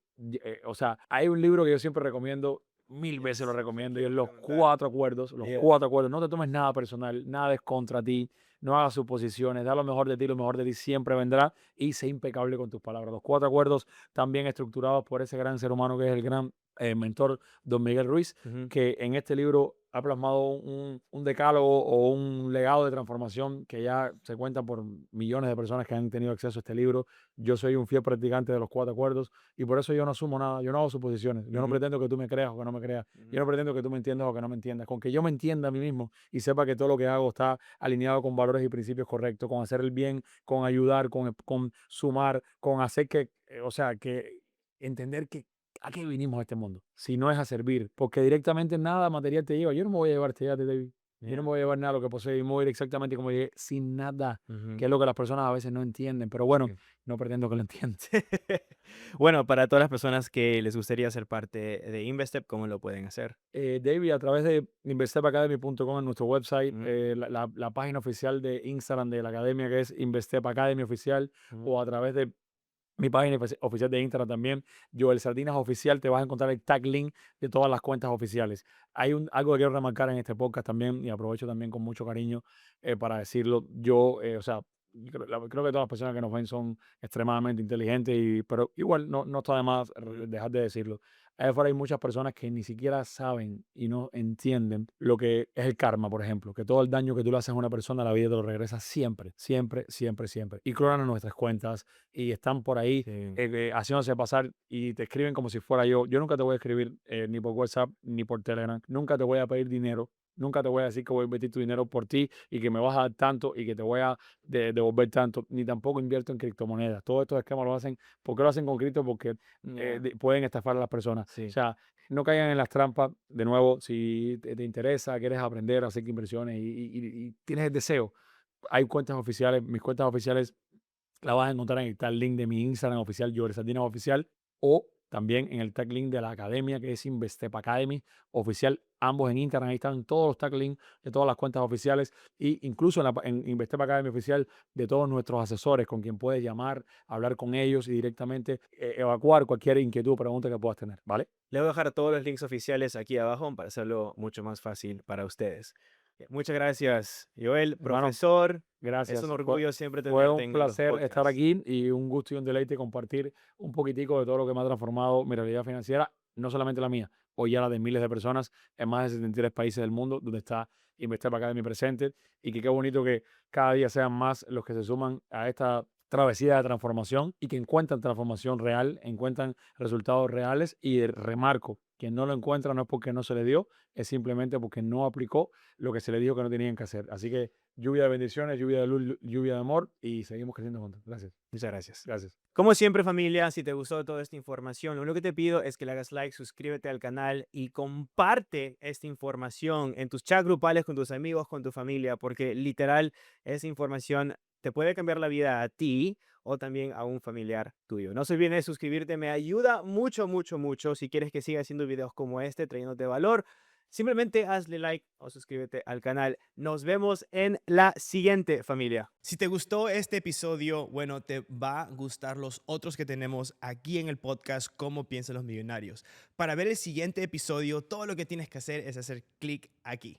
Speaker 2: o sea, hay un libro que yo siempre recomiendo, mil veces lo
Speaker 1: Yes,
Speaker 2: recomiendo, y
Speaker 1: te
Speaker 2: es
Speaker 1: iba a
Speaker 2: Los
Speaker 1: preguntar.
Speaker 2: Cuatro Acuerdos. Los
Speaker 1: Yeah.
Speaker 2: Cuatro Acuerdos. No te tomes nada personal, nada es contra ti, no hagas suposiciones, da lo mejor de ti, lo mejor de ti siempre vendrá y sé impecable con tus palabras. Los Cuatro Acuerdos también estructurados por ese gran ser humano que es el gran mentor Don Miguel Ruiz,
Speaker 1: Ujú,
Speaker 2: que en este libro ha plasmado un decálogo o un legado de transformación que ya se cuenta por millones de personas que han tenido acceso a este libro. Yo soy un fiel practicante de los 4 acuerdos y por eso yo no asumo nada, yo no hago suposiciones, yo no
Speaker 1: Ujú,
Speaker 2: pretendo que tú me creas o que no me creas, yo
Speaker 1: ujú.
Speaker 2: no pretendo que tú me entiendas o que no me entiendas, con que yo me entienda a mí mismo y sepa que todo lo que hago está alineado con valores y principios correctos, con hacer el bien, con ayudar, con sumar, con hacer que, o sea, que entender que ¿a qué vinimos a este mundo? Si no es a servir, porque directamente nada material te lleva. Yo no me voy a llevar, fíjate, David. Yo no
Speaker 1: Yeah.
Speaker 2: me voy a llevar nada de lo que poseo y me voy a ir exactamente como llegué, sin nada,
Speaker 1: Ujú.
Speaker 2: que es lo que las personas a veces no entienden. Pero bueno,
Speaker 1: Sí.
Speaker 2: no pretendo que lo entiendan.
Speaker 1: Bueno, para todas las personas que les gustaría ser parte de Investep, ¿cómo lo pueden hacer?
Speaker 2: David, a través de investepacademy.com en nuestro website,
Speaker 1: Ujú,
Speaker 2: la página oficial de Instagram de la academia que es Investep Academy Oficial,
Speaker 1: ujú.
Speaker 2: o a través de mi página oficial de Instagram también, Joel Sardinas Oficial, te vas a encontrar el tag link de todas las cuentas oficiales. Hay algo que quiero remarcar en este podcast también, y aprovecho también con mucho cariño para decirlo. Yo, o sea, creo que todas las personas que nos ven son extremadamente inteligentes, pero igual no está de más dejar de decirlo. Allá afuera hay muchas personas que ni siquiera saben y no entienden lo que es el karma, por ejemplo, que todo el daño que tú le haces a una persona, la vida te lo regresa siempre, siempre, siempre, siempre. Y clonan nuestras cuentas y están por ahí
Speaker 1: Sí.
Speaker 2: haciéndose pasar y te escriben como si fuera yo. Yo nunca te voy a escribir ni por WhatsApp ni por Telegram. Nunca te voy a pedir dinero. Nunca te voy a decir que voy a invertir tu dinero por ti y que me vas a dar tanto y que te voy a devolver tanto. Ni tampoco invierto en criptomonedas. Todos estos esquemas lo hacen. ¿Por qué lo hacen con cripto? Porque
Speaker 1: Yeah.
Speaker 2: pueden estafar a las personas. O
Speaker 1: Sí.
Speaker 2: sea, no caigan en las trampas. De nuevo, si te interesa, quieres aprender a hacer inversiones y tienes el deseo, hay cuentas oficiales. Mis cuentas oficiales la vas a encontrar en el tag link de mi Instagram oficial, Joel Sardinas Oficial, o también en el tag link de la academia, que es Investep Academy Oficial. Ambos en Instagram, ahí están todos los tag links de todas las cuentas oficiales, e incluso en Investep Academy Oficial de todos nuestros asesores, con quien puedes llamar, hablar con ellos y directamente evacuar cualquier inquietud o pregunta que puedas tener, ¿vale?
Speaker 1: Le voy a dejar todos los links oficiales aquí abajo para hacerlo mucho más fácil para ustedes. Muchas gracias, Joel,
Speaker 2: Hermano,
Speaker 1: profesor. Es un
Speaker 2: gracias.
Speaker 1: orgullo siempre
Speaker 2: Fue
Speaker 1: tenerte
Speaker 2: un
Speaker 1: en los
Speaker 2: placer estar
Speaker 1: podcasts.
Speaker 2: aquí y un gusto y un deleite compartir un poquitico de todo lo que me ha transformado mi realidad financiera, no solamente la mía, hoy ya la de miles de personas en más de 73 países del mundo, donde está Investir para Academy presente. Y que qué bonito que cada día sean más los que se suman a esta travesía de transformación y que encuentran transformación real, encuentran resultados reales. Y remarco, quien no lo encuentra no es porque no se le dio, es simplemente porque no aplicó lo que se le dijo que no tenían que hacer. Así que lluvia de bendiciones, lluvia de luz, lluvia de amor y seguimos creciendo juntos. Gracias.
Speaker 1: Muchas gracias.
Speaker 2: Gracias.
Speaker 1: Como siempre, familia, si te gustó toda esta información, lo único que te pido es que le hagas like, suscríbete al canal y comparte esta información en tus chats grupales con tus amigos, con tu familia, porque literal, esa información te puede cambiar la vida a ti o también a un familiar tuyo. No se olviden de suscribirte, me ayuda mucho, mucho, mucho. Si quieres que siga haciendo videos como este, trayéndote valor, simplemente hazle like o suscríbete al canal. Nos vemos en la siguiente, familia. Si te gustó este episodio, bueno, te va a gustar los otros que tenemos aquí en el podcast Cómo piensan los millonarios. Para ver el siguiente episodio, todo lo que tienes que hacer es hacer clic aquí.